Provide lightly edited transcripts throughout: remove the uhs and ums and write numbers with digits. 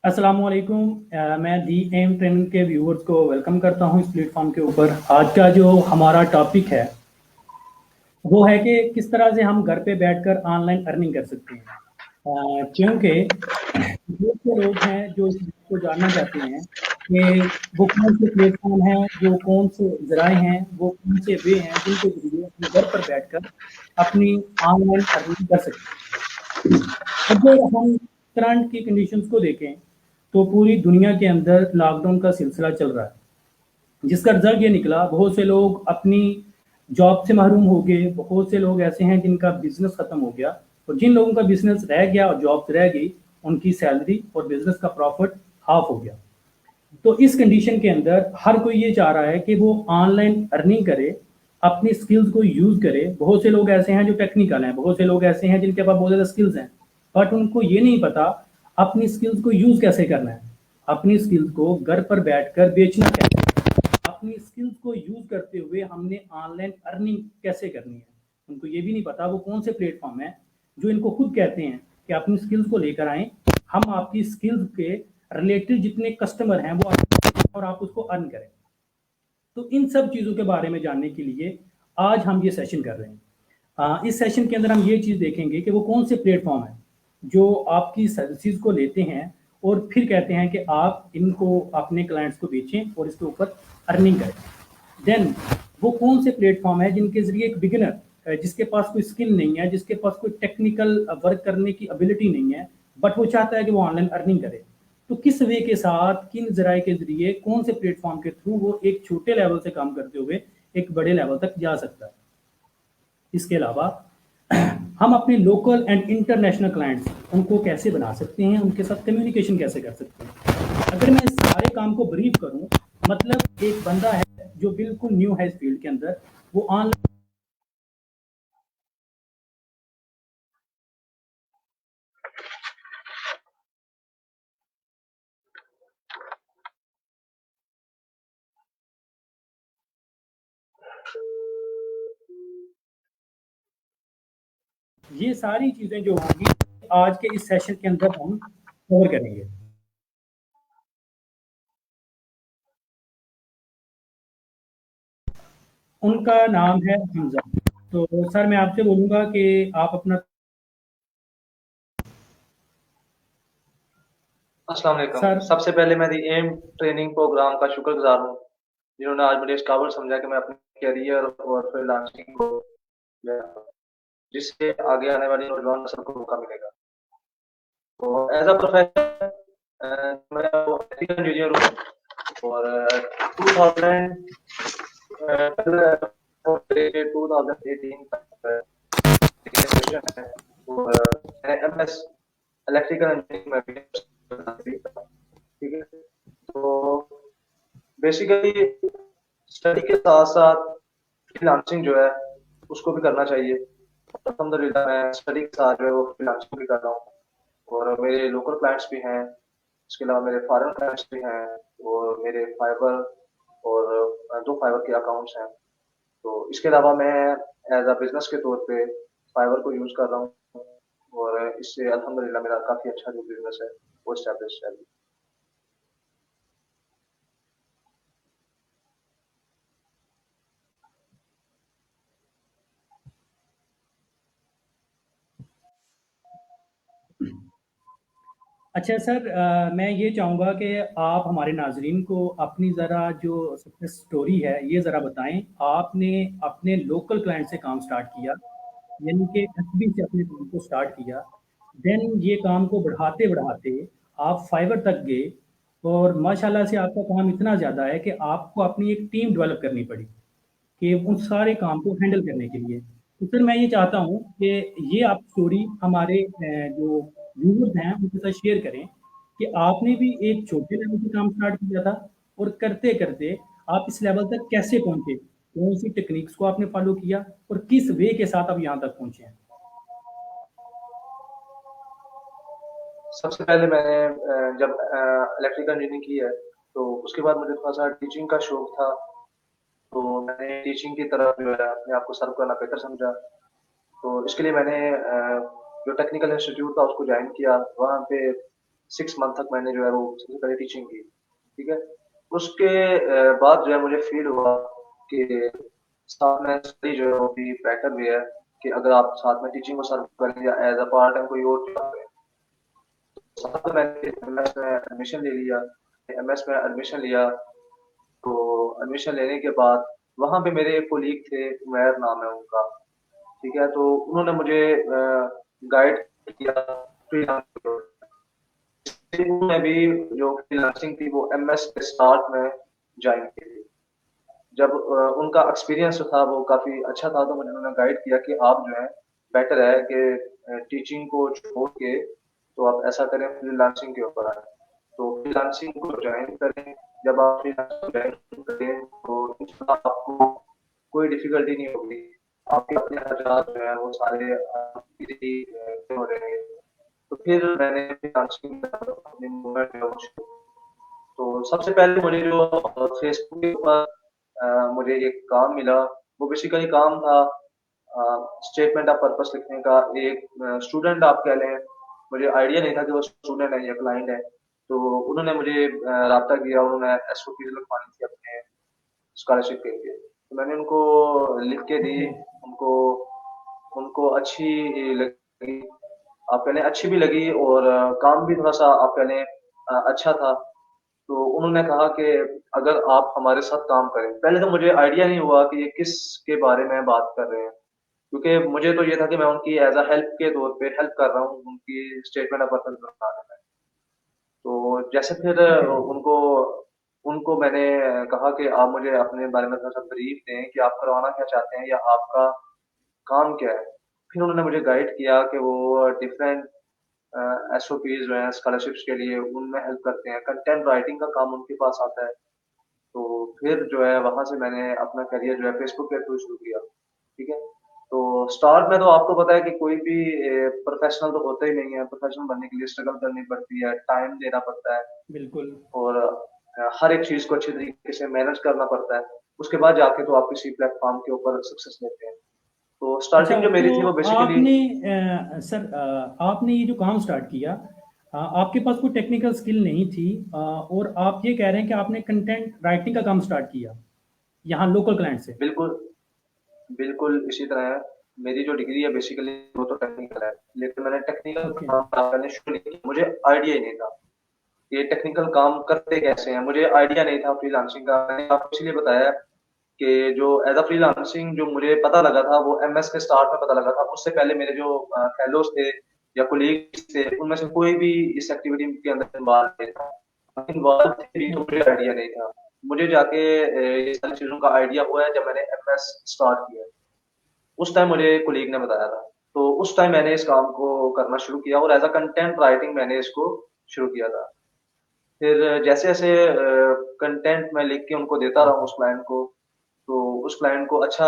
अस्सलामुअलैकुम। मैं दी am training के व्यूअर्स को वेलकम करता हूं इस प्लेटफॉर्म के ऊपर। आज का जो हमारा टॉपिक है वो है कि किस तरह से हम घर पे बैठकर ऑनलाइन अर्निंग कर सकते हैं। क्योंकि बहुत से लोग हैं जो इस चीज़ को जानना चाहते हैं कि वो कौन से प्लेटफॉर्म हैं, वो कौन से ज़राए हैं, वो कौन से वे हैं जिनके ज़रिए हम घर पर बैठकर अपनी ऑनलाइन अर्निंग कर सकते हैं। अगर हम करंट की कंडीशंस को देखें तो पूरी दुनिया के अंदर लॉकडाउन का सिलसिला चल रहा है, जिसका रिजल्ट ये निकला बहुत से लोग अपनी जॉब से महरूम हो गए। बहुत से लोग ऐसे हैं जिनका बिजनेस खत्म हो गया, और जिन लोगों का बिजनेस रह गया और जॉब रह गई, उनकी सैलरी और बिजनेस का प्रॉफिट हाफ हो गया। तो इस कंडीशन के अंदर हर कोई ये चाह रहा है कि वो ऑनलाइन अर्निंग करे, अपनी स्किल्स को यूज़ करे। बहुत से लोग ऐसे हैं जो टेक्निकल हैं, बहुत से लोग ऐसे हैं जिनके पास बहुत ज़्यादा स्किल्स हैं, बट उनको ये नहीं पता अपनी स्किल्स को यूज़ कैसे करना है, अपनी स्किल्स को घर पर बैठकर बेचना कैसे है, अपनी स्किल्स को यूज़ करते हुए हमने ऑनलाइन अर्निंग कैसे करनी है। उनको ये भी नहीं पता वो कौन से प्लेटफॉर्म है जो इनको खुद कहते हैं कि अपनी स्किल्स को लेकर आएँ, हम आपकी स्किल्स के रिलेटेड जितने कस्टमर हैं वो और आप उसको अर्न करें। तो इन सब चीज़ों के बारे में जानने के लिए आज हम ये सेशन कर रहे हैं। इस सेशन के अंदर हम ये चीज़ देखेंगे कि वो कौन से प्लेटफॉर्म हैं जो आपकी सर्विसेज को लेते हैं और फिर कहते हैं कि आप इनको अपने क्लाइंट्स को बेचें और इसके ऊपर अर्निंग करें। देन वो कौन से प्लेटफॉर्म है जिनके ज़रिए एक बिगिनर जिसके पास कोई स्किल नहीं है, जिसके पास कोई टेक्निकल वर्क करने की एबिलिटी नहीं है, बट वो चाहता है कि वो ऑनलाइन अर्निंग करे, तो किस वे के साथ, किन ज़राए के ज़रिए, कौन से प्लेटफॉर्म के थ्रू वो एक छोटे लेवल से काम करते हुए एक बड़े लेवल तक जा सकता है। इसके अलावा हम अपने लोकल एंड इंटरनेशनल क्लाइंट्स उनको कैसे बना सकते हैं, उनके साथ कम्युनिकेशन कैसे कर सकते हैं। अगर मैं इस सारे काम को ब्रीफ करूं, मतलब एक बंदा है जो बिल्कुल न्यू है इस फील्ड के अंदर, वो ऑनलाइन ये सारी चीज़ें जो होंगी आज के इस सेशन के अंदर हम कवर करेंगे। उनका नाम है हमजा। तो सर मैं आपसे बोलूँगा कि आप अपना अस्सलाम वालेकुम। सर सबसे पहले मैं दी एम ट्रेनिंग प्रोग्राम का शुक्रगुज़ार हूँ, जिन्होंने आज मुझे इस काबिल समझा कि मैं अपने करियर और फ्रीलांसिंग को ले आऊँ, जिससे आगे आने वाली नौजवान नस्ल को मौका मिलेगा। तो एज़ अ प्रोफेशन मैं वो इलेक्ट्रिकल इंजीनियर हूँ और 2000 से 2018 तक ग्रेजुएशन है और एमएस इलेक्ट्रिकल इंजीनियरिंग में भी ठीक है। तो बेसिकली स्टडी के साथ-साथ फ्रीलांसिंग जो है, उसको भी करना चाहिए। अल्हम्दुलिल्लाह मैं स्टडी के साथ जो है वो फ्रीलांसिंग भी कर रहा हूँ और मेरे लोकल क्लाइंट्स भी हैं, इसके अलावा मेरे फॉरेन क्लाइंट्स भी हैं और मेरे फाइवर और 2 फाइवर के अकाउंट्स हैं। तो इसके अलावा मैं एज़ अ बिज़नेस के तौर पे फाइवर को यूज़ कर रहा हूँ और इससे अल्हम्दुलिल्लाह मेरा काफ़ी अच्छा जो बिज़नेस है, वो एस्टेब्लिश है अभी। अच्छा सर, मैं ये चाहूँगा कि आप हमारे नाज़रीन को अपनी ज़रा जो सक्सेस स्टोरी है ये ज़रा बताएँ। आपने अपने लोकल क्लाइंट से काम स्टार्ट किया, यानी कि एफबी से अपने काम को स्टार्ट किया। देन ये काम को बढ़ाते-बढ़ाते आप फाइवर तक गए और माशाल्लाह से आपका काम इतना ज़्यादा है कि आपको अपनी एक टीम डेवलप करनी पड़ी कि उन सारे काम को हैंडल करने के लिए। तो फिर मैं ये चाहता हूँ कि ये आप स्टोरी हमारे जो व्यूअर्स हैं उनके साथ शेयर करें कि आपने भी एक छोटे लेवल से काम स्टार्ट किया था और करते-करते आप इस लेवल तक कैसे पहुँचे? कौन-सी टेक्निक्स को आपने फ़ॉलो किया और किस वे के साथ आप यहाँ तक पहुँचे हैं? सबसे पहले मैंने जब इलेक्ट्रिकल इंजीनियरिंग की है, तो उसके बाद मुझे थोड़ा-सा टीचिंग का शौक था, तो मैंने टीचिंग की तरफ जो है अपने आप को सर्व करना बेहतर समझा। तो इसके लिए मैंने जो टेक्निकल इंस्टीट्यूट था उसको जॉइन किया। वहाँ पे 6 मंथ तक मैंने जो है वो सबसे पहले टीचिंग की, ठीक है। उसके बाद जो है मुझे फील हुआ कि साथ में स्टडी जो है वो भी बेटर भी है, कि अगर आप साथ में टीचिंग को सर्व करें या एज अ पार्ट टाइम कोई और जॉब करें। साथ में मैंने एमएस में एडमिशन ले लिया। एमएस में एडमिशन लिया, तो एडमिशन लेने के बाद वहाँ पे मेरे एक कोलीग थे, उमैर नाम है उनका, ठीक है। तो उन्होंने मुझे गाइड किया फ्रीलांसिंग में भी। जो फ्रीलांसिंग थी वो एमएस के स्टार्ट में ज्वाइन की थी। जब उनका एक्सपीरियंस जो था वो काफ़ी अच्छा था, तो मुझे उन्होंने गाइड किया कि आप जो है बेटर है कि टीचिंग को छोड़ के तो आप ऐसा करें, फ्रीलांसिंग के ऊपर आए। तो फ्रीलांसिंग को ज्वाइन करें। जब आप फ्रीलांसिंग ज्वाइन करें तो इंशाल्लाह आपको कोई डिफिकल्टी नहीं होगी। आपके अपने खर्चात जो है वो सारे इजीली हो रहेंगे। तो फिर मैंने फ्रीलांसिंग अपनी मूवमेंट जो है वो शुरू। तो सबसे पहले मुझे जो फेसबुक के ऊपर मुझे एक काम मिला, वो बेसिकली काम था स्टेटमेंट ऑफ पर्पस लिखने का। एक स्टूडेंट आप कह लें, मुझे आइडिया नहीं था कि वो स्टूडेंट है या क्लाइंट है। तो उन्होंने मुझे राब्ता किया, उन्होंने एसओपी लिखवानी थी अपने स्कॉलरशिप के लिए। तो मैंने उनको लिख के दी। ओके। उनको उनको अच्छी लगी, आप कह लें अच्छी भी लगी, और काम भी थोड़ा सा आप कह लें अच्छा था। तो उन्होंने कहा कि अगर आप हमारे साथ काम करें। पहले तो मुझे आइडिया नहीं हुआ कि ये किस के बारे में बात कर रहे हैं, क्योंकि मुझे तो ये था कि मैं उनकी एज अ हेल्प के तौर पे हेल्प कर रहा हूँ उनकी स्टेटमेंट ऑफ पर्पस बनाने में। तो जैसे फिर ओके। उनको उनको मैंने कहा कि आप मुझे अपने बारे में थोड़ा सा ब्रीफ दें कि आप करवाना क्या चाहते हैं या आपका काम क्या है। फिर उन्होंने मुझे गाइड किया कि वो डिफरेंट एसओपीज जो हैं स्कॉलरशिप्स के लिए उनमें हेल्प करते हैं, कंटेंट राइटिंग का काम उनके पास आता है। तो फिर जो है वहां से मैंने अपना करियर जो है फेसबुक के थ्रू शुरू किया, ठीक है। तो स्टार्ट में तो आपको पता है कि कोई भी प्रोफेशनल तो होता ही नहीं है। प्रोफेशनल बनने के लिए स्ट्रगल करनी पड़ती है, टाइम देना पड़ता है, बिल्कुल। और हर एक चीज को अच्छे तरीके से मैनेज करना पड़ता है। उसके बाद जाके तो आप किसी प्लेटफॉर्म के ऊपर सक्सेस लेते हैं। तो अच्छा, स्टार्टिंग जो मेरी तो थी वो बेसिकली। आपने सर, आपने ये जो काम स्टार्ट किया, आपके पास कोई टेक्निकल स्किल नहीं थी, और आप ये कह रहे हैं कि आपने कंटेंट राइटिंग का काम स्टार्ट किया यहाँ लोकल क्लाइंट से। बिल्कुल, बिल्कुल इसी तरह है। मेरी जो डिग्री है बेसिकली वो तो टेक्निकल है, लेकिन मैंने टेक्निकल ओके। काम करने शुरू नहीं किया। मुझे आइडिया ही नहीं था ये टेक्निकल काम करते कैसे हैं, मुझे आइडिया नहीं था फ्रीलांसिंग का। मैंने आपको इसलिए बताया कि जो एज अ फ्रीलांसिंग जो मुझे पता लगा था वो एमएस के स्टार्ट में पता लगा था। उससे पहले मेरे जो फेलोज थे या कोलीग्स थे, उनमें से कोई भी इस एक्टिविटी के अंदर इन्वॉल्व नहीं था। इन्वॉल्व थे भी तो मुझे आइडिया नहीं था। मुझे जाके ये सारी चीजों का आइडिया हुआ है जब मैंने एमएस स्टार्ट किया। उस टाइम मुझे कोलीग ने बताया था। तो उस टाइम मैंने इस काम को करना शुरू किया, और एज अ कंटेंट राइटिंग मैंने इसको शुरू किया था। फिर जैसे-जैसे कंटेंट मैं लिख के उनको देता रहा उस क्लाइंट को, तो उस क्लाइंट को अच्छा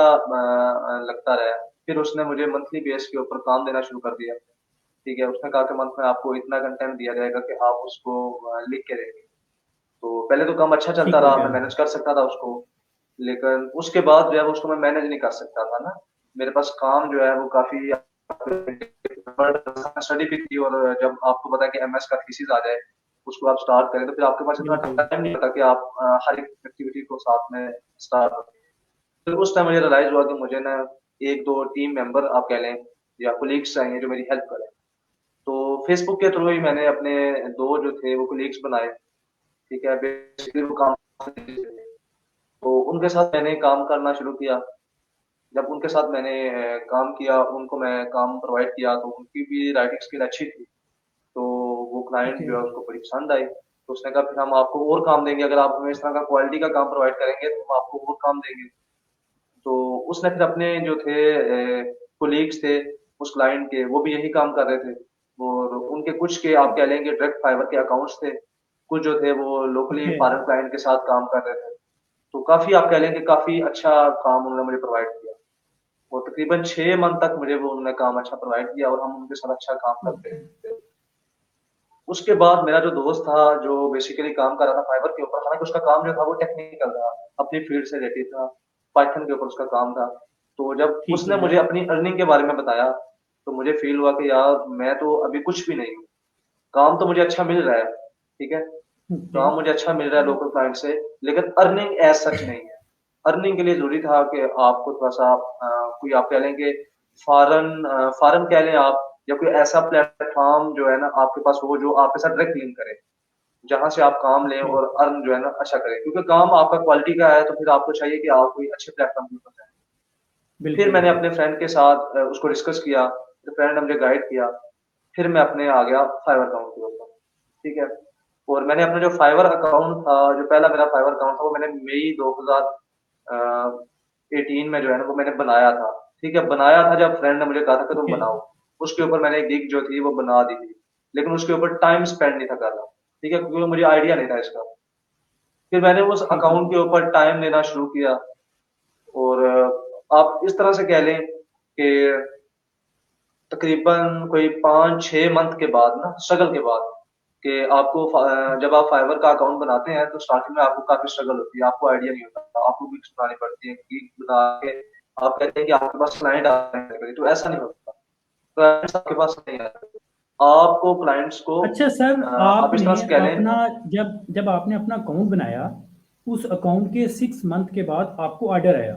लगता रहा। फिर उसने मुझे मंथली बेस के ऊपर काम देना शुरू कर दिया, ठीक है। उसने कहा कि मंथ में आपको इतना कंटेंट दिया जाएगा कि आप उसको लिख के देंगे। तो पहले तो काम अच्छा चलता ठीक हो रहा, गया। मैं मैनेज कर सकता था उसको, लेकिन उसके बाद जो है उसको मैं मैनेज नहीं कर सकता था ना। मेरे पास काम जो है वो काफ़ी स्टडी भी थी, और जब आपको पता है कि एमएस का थीसिस आ जाए, उसको आप स्टार्ट करें, तो फिर आपके पास इतना बिल्कुल। टाइम नहीं होता कि आप हर एक एक्टिविटी को साथ में स्टार्ट करें। फिर उस टाइम मुझे रियलाइज़ हुआ कि मुझे ना 1-2 टीम मेंबर आप कह लें या कोलीग्स चाहिए जो मेरी हेल्प करें। तो फेसबुक के थ्रू ही मैंने अपने 2 जो थे वो कोलीग्स बनाए, ठीक है। बेसिकली वो काम तो उनके साथ मैंने काम करना शुरू किया। जब उनके साथ मैंने काम किया, उनको मैं काम प्रोवाइड किया, तो उनकी भी राइटिंग स्किल अच्छी थी। तो वो क्लाइंट ओके। जो है उसको बड़ी पसंद आई। तो उसने कहा फिर हम आपको और काम देंगे, अगर आप हमें इस तरह का क्वालिटी का काम प्रोवाइड करेंगे तो हम आपको और काम देंगे। तो उसने फिर अपने जो थे कोलीग्स थे उस क्लाइंट के, वो भी यही काम कर रहे थे, और उनके कुछ के आप कह लेंगे डायरेक्ट फाइवर के अकाउंट्स थे। कुछ जो थे वो लोकली ओके। फॉरेन क्लाइंट के साथ काम कर रहे थे। तो काफ़ी आप कह लें कि काफ़ी अच्छा काम उन्होंने मुझे प्रोवाइड किया। और तकरीबन 6 मंथ तक मुझे वो उन्होंने काम अच्छा प्रोवाइड किया, और हम उनके साथ अच्छा काम करते ओके। थे। उसके बाद मेरा जो दोस्त था जो बेसिकली काम कर रहा था फाइवर के ऊपर, हालाँकि उसका काम जो था वो टेक्निकल था, अपनी फील्ड से रिलेटेड था, पाइथन के ऊपर उसका काम था। तो जब ठीक हो उसने गया। मुझे अपनी अर्निंग के बारे में बताया, तो मुझे फ़ील हुआ कि यार मैं तो अभी कुछ भी नहीं हूँ। काम तो मुझे अच्छा मिल रहा है, ठीक है, ओके। काम मुझे अच्छा मिल रहा है लोकल क्लाइंट से, लेकिन अर्निंग एज सच नहीं है। अर्निंग के लिए जरूरी था कि आपको थोड़ा सा कोई आप कह लें कि फॉरन कह लें आप, या कोई ऐसा प्लेटफॉर्म जो है ना आपके पास हो जो आपके साथ डायरेक्ट लिंक करे, जहां से आप काम लें ओके। और अर्न जो है ना अच्छा करें, क्योंकि काम आपका क्वालिटी का है तो फिर आपको चाहिए कि आप कोई अच्छे प्लेटफॉर्म के ऊपर जाएं। फिर बिल्कुल मैंने बिल्कुल। अपने फ्रेंड के साथ उसको डिस्कस किया, तो फ्रेंड ने मुझे गाइड किया। फिर मैं अपने आ गया फाइवर अकाउंट के ऊपर, ठीक है। और मैंने अपना जो फाइवर अकाउंट था, जो पहला मेरा फाइवर अकाउंट था, वो मैंने मई 2018 में जो है ना वो मैंने बनाया था, ठीक है। बनाया था जब फ्रेंड ने मुझे कहा था कि तुम ओके। बनाओ, उसके ऊपर मैंने एक गिग जो थी वो बना दी थी, लेकिन उसके ऊपर टाइम स्पेंड नहीं था कर रहा, ठीक है, क्योंकि मुझे आइडिया नहीं था इसका। फिर मैंने उस ठीक है। अकाउंट के ऊपर टाइम देना शुरू किया, और आप इस तरह से कह लें कि तकरीबन कोई 5-6 मंथ के बाद ना, स्ट्रगल के बाद, कि आपको जब आप फाइवर का अकाउंट बनाते हैं तो स्टार्टिंग में आपको काफी स्ट्रगल होती है, आपको आइडिया नहीं होता, आपको गिग्स बनानी पड़ती है, गिग बना के आप कहते हैं कि आपके पास क्लाइंट आ रहे हैं, तो ऐसा नहीं होता, क्लाइंट्स आपके पास नहीं आते, आपको क्लाइंट्स को अच्छा सर, आप इस आपने तरह से कह लें। अपना जब जब आपने अपना अकाउंट बनाया, उस अकाउंट के 6 मंथ के बाद आपको ऑर्डर आया।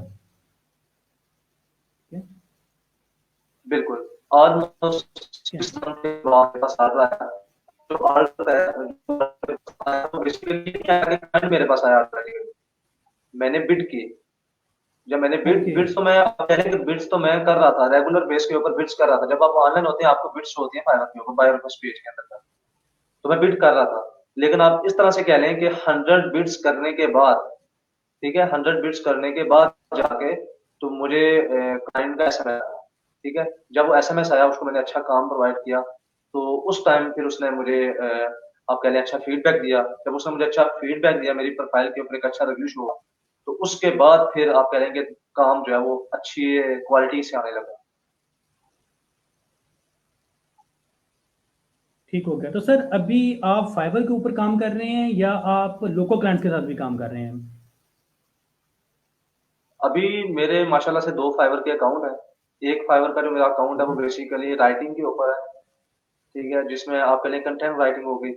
ठीक बिल्कुल, ऑलमोस्ट है। 6 मंथ के बाद मेरे पास ऑर्डर आया, जो ऑर्डर आया तो बेसिकली क्या है कि क्लाइंट मेरे पास आया ऑलरेडी, मैंने बिड की। जब मैंने ओके। बिड्स तो मैं, आप कह रहे हैं कि बिड्स तो मैं कर रहा था, रेगुलर बेस के ऊपर बिड्स कर रहा था। जब आप ऑनलाइन होते हैं आपको बिड्स होती है फाइवर के ऊपर, बाय रिक्वेस्ट पेज के अंदर, तो मैं बिड कर रहा था। लेकिन आप इस तरह से कह लें कि 100 बिड्स करने के बाद, ठीक है, 100 बिड्स करने के बाद जाके तो मुझे क्लाइंट का एसएमएस आया, ठीक है। जब वो एसएमएस आया, उसको मैंने अच्छा काम प्रोवाइड किया, तो उस टाइम फिर उसने मुझे आप कह लें अच्छा फीडबैक दिया। जब उसने मुझे अच्छा फीडबैक दिया, मेरी प्रोफाइल के ऊपर एक अच्छा रिव्यू शो हुआ, तो उसके बाद फिर आप कह लेंगे काम जो है वो अच्छी क्वालिटी से आने लगा। ठीक हो गया। तो सर अभी आप फाइवर के ऊपर काम कर रहे हैं या आप लोकल क्लाइंट्स के साथ भी काम कर रहे हैं? अभी मेरे माशाल्लाह से 2 फाइवर के अकाउंट हैं। एक फाइवर का जो मेरा अकाउंट है वो बेसिकली राइटिंग के ऊपर है, ठीक है, जिसमें आप कह लें कंटेंट राइटिंग हो गई,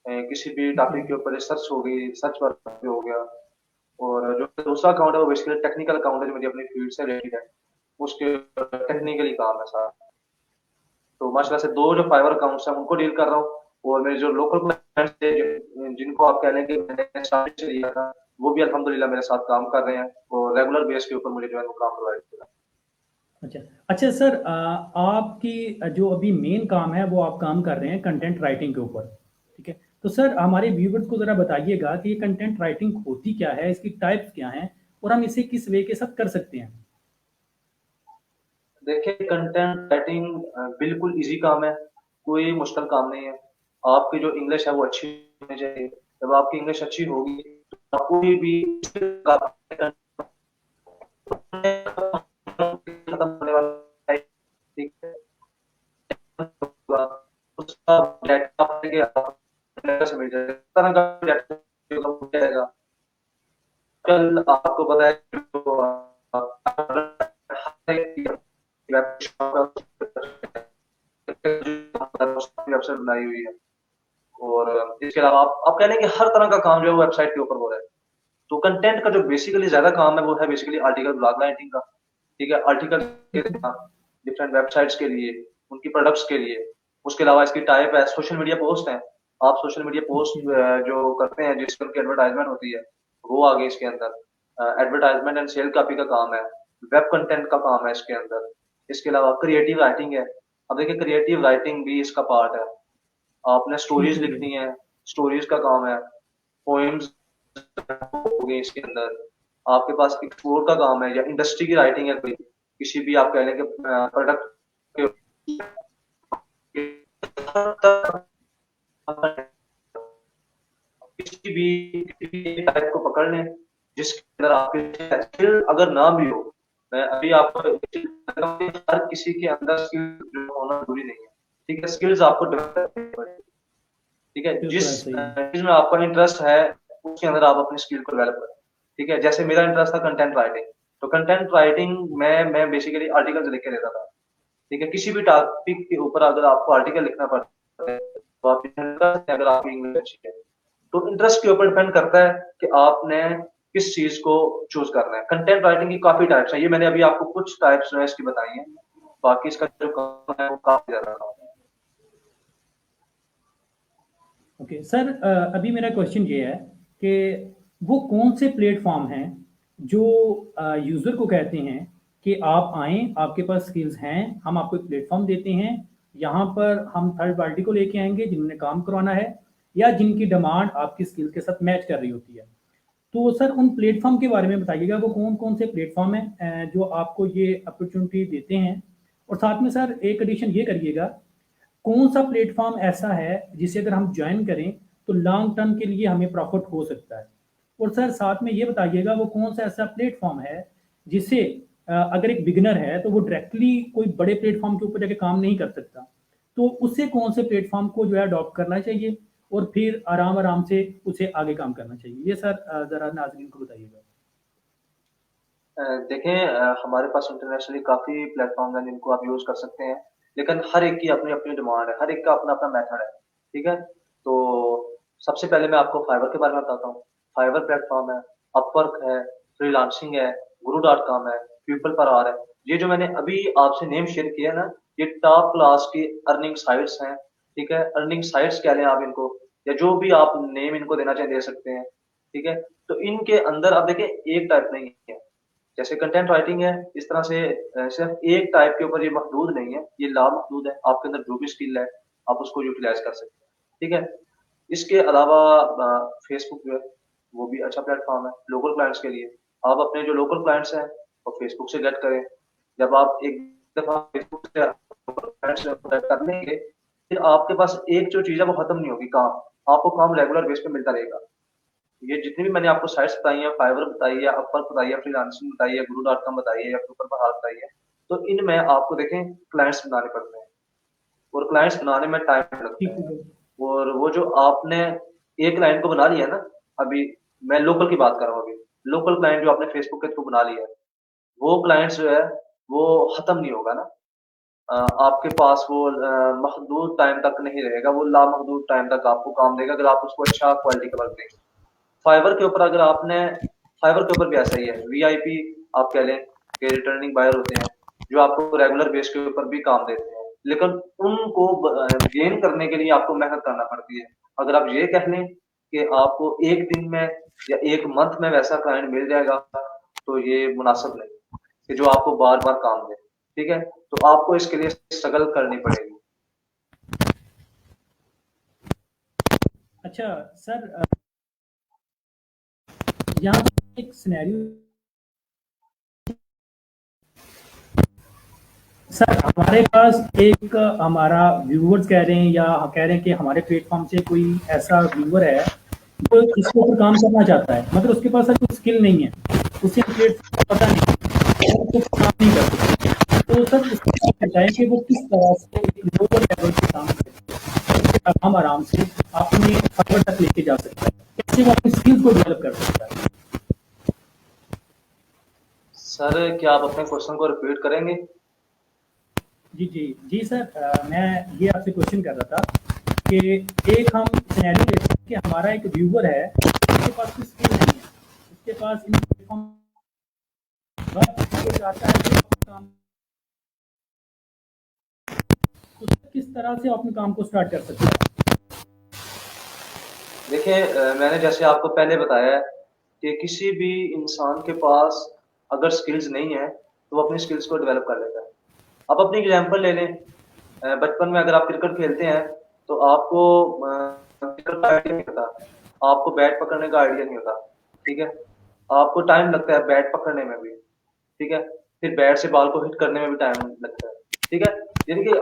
किसी भी ओके। टॉपिक के ऊपर रिसर्च हो गई, सर्च वर्क पे हो गया। और जो दूसरा अकाउंट है वो बेसिकली टेक्निकल अकाउंट है, जो मेरी अपनी फील्ड से रिलेटेड है, उसके टेक्निकली काम है सारा। तो माशाल्लाह से 2 जो फाइवर अकाउंट्स हैं उनको डील कर रहा हूँ, और मेरे जो लोकल क्लाइंट्स थे जिनको आप कह लें कि मैंने स्टार्टिंग से लिया था, वो भी अल्हम्दुलिल्लाह मेरे साथ काम कर रहे हैं, और रेगुलर बेस के ऊपर मुझे जो है वो काम प्रोवाइड कर रहे हैं। अच्छा। अच्छा सर, आपकी जो अभी मेन काम है वो आप काम कर रहे हैं कंटेंट राइटिंग के ऊपर। ठीक है। तो सर हमारे व्यूवर्स को ज़रा बताइएगा कि ये कंटेंट राइटिंग होती क्या है, इसकी टाइप्स क्या हैं, और हम इसे किस वे के साथ कर सकते हैं? देखिए, कंटेंट राइटिंग बिल्कुल ईज़ी काम है, कोई मुश्किल काम नहीं है। आपकी जो इंग्लिश है वो अच्छी होनी चाहिए। जब आपकी इंग्लिश अच्छी होगी तो आप कोई भी खत्म होने वाला है, ठीक है? उसका डाटा आपके से मिल जाएगा। इस तरह का डाटा मिल जाएगा। कल आपको पता है जो वेबसाइट बनाई हुई है, और इसके अलावा आप कह लें कि हर तरह का काम जो है वो वेबसाइट के ऊपर हो रहा है। तो कंटेंट का जो बेसिकली ज्यादा काम है वो है बेसिकली आर्टिकल ब्लॉग राइटिंग का, ठीक है, आर्टिकल के ठीक है। डिफरेंट वेबसाइट्स के लिए, उनकी प्रोडक्ट्स के लिए। उसके अलावा इसकी टाइप है सोशल मीडिया पोस्ट है, आप सोशल मीडिया ओके। पोस्ट जो करते हैं जिसकी उनकी एडवर्टाइजमेंट होती है, वो आ गई इसके अंदर। एडवर्टाइजमेंट एंड सेल कॉपी का काम है, वेब कंटेंट का काम है इसके अंदर। इसके अलावा क्रिएटिव राइटिंग है। अब देखिए, क्रिएटिव राइटिंग भी इसका पार्ट है। आपने ठीक स्टोरीज हो लिखनी गया। है, स्टोरीज का काम है। पोएम्स हो गई इसके अंदर। आपके पास एक्सप्लोर का काम है, या इंडस्ट्री की राइटिंग है, कोई किसी भी आप कह लें कि प्रोडक्ट किसी भी टाइप को पकड़ लें जिसके अंदर आपके स्किल अगर ना भी हो। मैं अभी आपको हर किसी के अंदर स्किल होना जरूरी नहीं है, ठीक है, स्किल्स आपको डेवलप करनी पड़ेगी, ठीक है। बिल्कुल जिस ऐसा ही है। चीज में आपका इंटरेस्ट है उसके अंदर आप अपनी स्किल को डेवलप करें, ठीक है। जैसे मेरा इंटरेस्ट था कंटेंट राइटिंग, तो कंटेंट राइटिंग मैं बेसिकली आर्टिकल्स लिख के देता था, ठीक है। किसी भी टॉपिक के ऊपर अगर आपको आर्टिकल लिखना पड़ता है तो आप अगर आपकी इंग्लिश अच्छी है, तो इंटरेस्ट के ऊपर डिपेंड करता है कि आपने किस चीज को चूज करना है। कंटेंट राइटिंग की काफी टाइप्स है, ये मैंने अभी आपको कुछ टाइप्स जो है इसकी बताई है, बाकी इसका जो काम है वो काफी ज्यादा काम है। ओके सर, अभी मेरा क्वेश्चन ये है कि वो कौन से प्लेटफॉर्म हैं जो यूज़र को कहते हैं कि आप आएँ, आपके पास स्किल्स हैं, हम आपको एक प्लेटफॉर्म देते हैं, यहाँ पर हम थर्ड पार्टी को लेके आएंगे जिन्होंने काम करवाना है या जिनकी डिमांड आपकी स्किल के साथ मैच कर रही होती है। तो सर उन प्लेटफॉर्म के बारे में बताइएगा, वो कौन कौन से प्लेटफॉर्म हैं जो आपको ये अपॉर्चुनिटी देते हैं, और साथ में सर एक एडिशन ये करिएगा, कौन सा प्लेटफॉर्म ऐसा है जिसे अगर हम ज्वाइन करें तो लॉन्ग टर्म के लिए हमें प्रॉफिट हो सकता है। और सर साथ में ये बताइएगा वो कौन सा ऐसा प्लेटफॉर्म है जिसे अगर एक बिगिनर है तो वो डायरेक्टली कोई बड़े प्लेटफॉर्म के ऊपर जाके काम नहीं कर सकता, तो उससे कौन से प्लेटफॉर्म को जो है अडॉप्ट करना चाहिए और फिर आराम आराम से उसे आगे काम करना चाहिए। ये सर ज़रा नाज़रीन को बताइएगा। देखें, हमारे पास इंटरनेशनली काफ़ी प्लेटफ़ॉर्म हैं जिनको आप यूज़ कर सकते हैं, लेकिन हर एक की अपनी-अपनी डिमांड है, हर एक का अपना-अपना मेथड है, ठीक है? तो सबसे पहले मैं आपको फाइवर के बारे में बताता हूँ। फाइवर प्लेटफ़ॉर्म है, अपवर्क है, फ्रीलांसिंग है, गुरु.com है, पीपल पर आवर है। ये जो मैंने अभी आपसे नेम शेयर किया है ना, ये टॉप क्लास की अर्निंग साइट्स हैं, ठीक है? अर्निंग साइट्स कह लें आप इनको, या जो भी आप नेम इनको देना चाहें दे सकते हैं, ठीक है? तो इनके अंदर आप देखें एक टाइप नहीं है। जैसे कंटेंट राइटिंग है, इस तरह से सिर्फ एक टाइप के ऊपर ये महदूद नहीं है, ये लामहदूद है। आपके अंदर जो भी स्किल है, आप उसको यूटिलाइज़ कर सकते हैं, ठीक है? इसके अलावा फेसबुक जो है, वो भी अच्छा प्लेटफ़ॉर्म है लोकल क्लाइंट्स के लिए। आप अपने जो लोकल क्लाइंट्स हैं, वो फेसबुक से गेट करें। जब आप एक दफ़ा फेसबुक से लोकल क्लाइंट्स गेट कर लेंगे, फिर आपके पास एक जो चीज़ है, वो खत्म नहीं होगी काम। आपको काम रेगुलर बेस पे मिलता रहेगा। ये जितनी भी मैंने आपको साइट्स बताई हैं, फाइवर बताई है, अपवर्क बताई है, फ्रीलांसिंग बताई है, गुरु.com बताई है या पेपर पर हाथ बताई है, तो इनमें आपको देखें क्लाइंट्स बनाने पड़ते हैं और क्लाइंट्स बनाने में टाइम लगता ठीक है। है। और वो जो आपने एक क्लाइंट को बना लिया ना, अभी मैं लोकल की बात कर रहा हूँ अभी, लोकल क्लाइंट जो आपने फेसबुक के थ्रू बना लिया है, वो क्लाइंट्स जो है, वो खत्म नहीं होगा ना। आपके पास वो महदूद टाइम तक नहीं रहेगा, वो लामहदूद टाइम तक आपको काम देगा अगर आप उसको अच्छा क्वालिटी का वर्क देंगे। फाइवर के ऊपर अगर आपने फाइवर के ऊपर भी ऐसा ही है, वीआईपी आप कह लें कि रिटर्निंग बायर होते हैं, जो आपको रेगुलर बेस के ऊपर भी काम देते हैं, लेकिन उनको गेन करने के लिए आपको मेहनत करना पड़ती है। अगर आप ये कह लें कि आपको एक दिन में या एक मंथ में वैसा क्लाइंट मिल जाएगा, तो ये मुनासिब नहीं कि जो आपको बार बार काम दे, ठीक है? तो आपको इसके लिए स्ट्रगल करनी पड़ेगी। अच्छा सर, यहाँ पर एक सिनेरियो सर, हमारे पास एक हमारा व्यूवर्स कह रहे हैं या कह रहे हैं कि हमारे प्लेटफॉर्म से कोई ऐसा व्यूवर है जो इसके ऊपर काम करना चाहता है, मगर उसके पास सर कोई स्किल नहीं है, उसे प्लेटफॉर्म पता नहीं, वो कुछ काम नहीं कर सकता। तो सर उसको बताएं कि वो किस तरह से एक लोअर लेवल पे काम करे, आराम आराम से अपने फाइवर तक लेके जा सकता है, कैसे वो अपनी स्किल्स को डेवलप कर सकता है। सर, क्या आप अपने क्वेश्चन को रिपीट करेंगे? जी जी जी सर, मैं ये आपसे क्वेश्चन कर रहा था कि एक हम सिनेरियो लेते हैं कि हमारा एक व्यूवर है, उसके पास कोई स्किल नहीं है, उसके पास इन प्लेटफॉर्म बट वो चाहता है कि अपना काम, तो किस तरह से अपने काम को स्टार्ट कर सकता है। देखिए, मैंने जैसे आपको पहले बताया है कि किसी भी इंसान के पास अगर स्किल्स नहीं है, तो वो अपनी स्किल्स को डेवलप कर लेता है। आप अपनी एग्ज़ाम्पल ले लें, बचपन में अगर आप क्रिकेट खेलते हैं, तो आपको क्रिकेट का आइडिया नहीं होता, आपको बैट पकड़ने का आइडिया नहीं होता, ठीक है? आपको टाइम लगता है बैट पकड़ने में भी, ठीक है? फिर बैट से बॉल को हिट करने में भी टाइम लगता है, ठीक है? यानी कि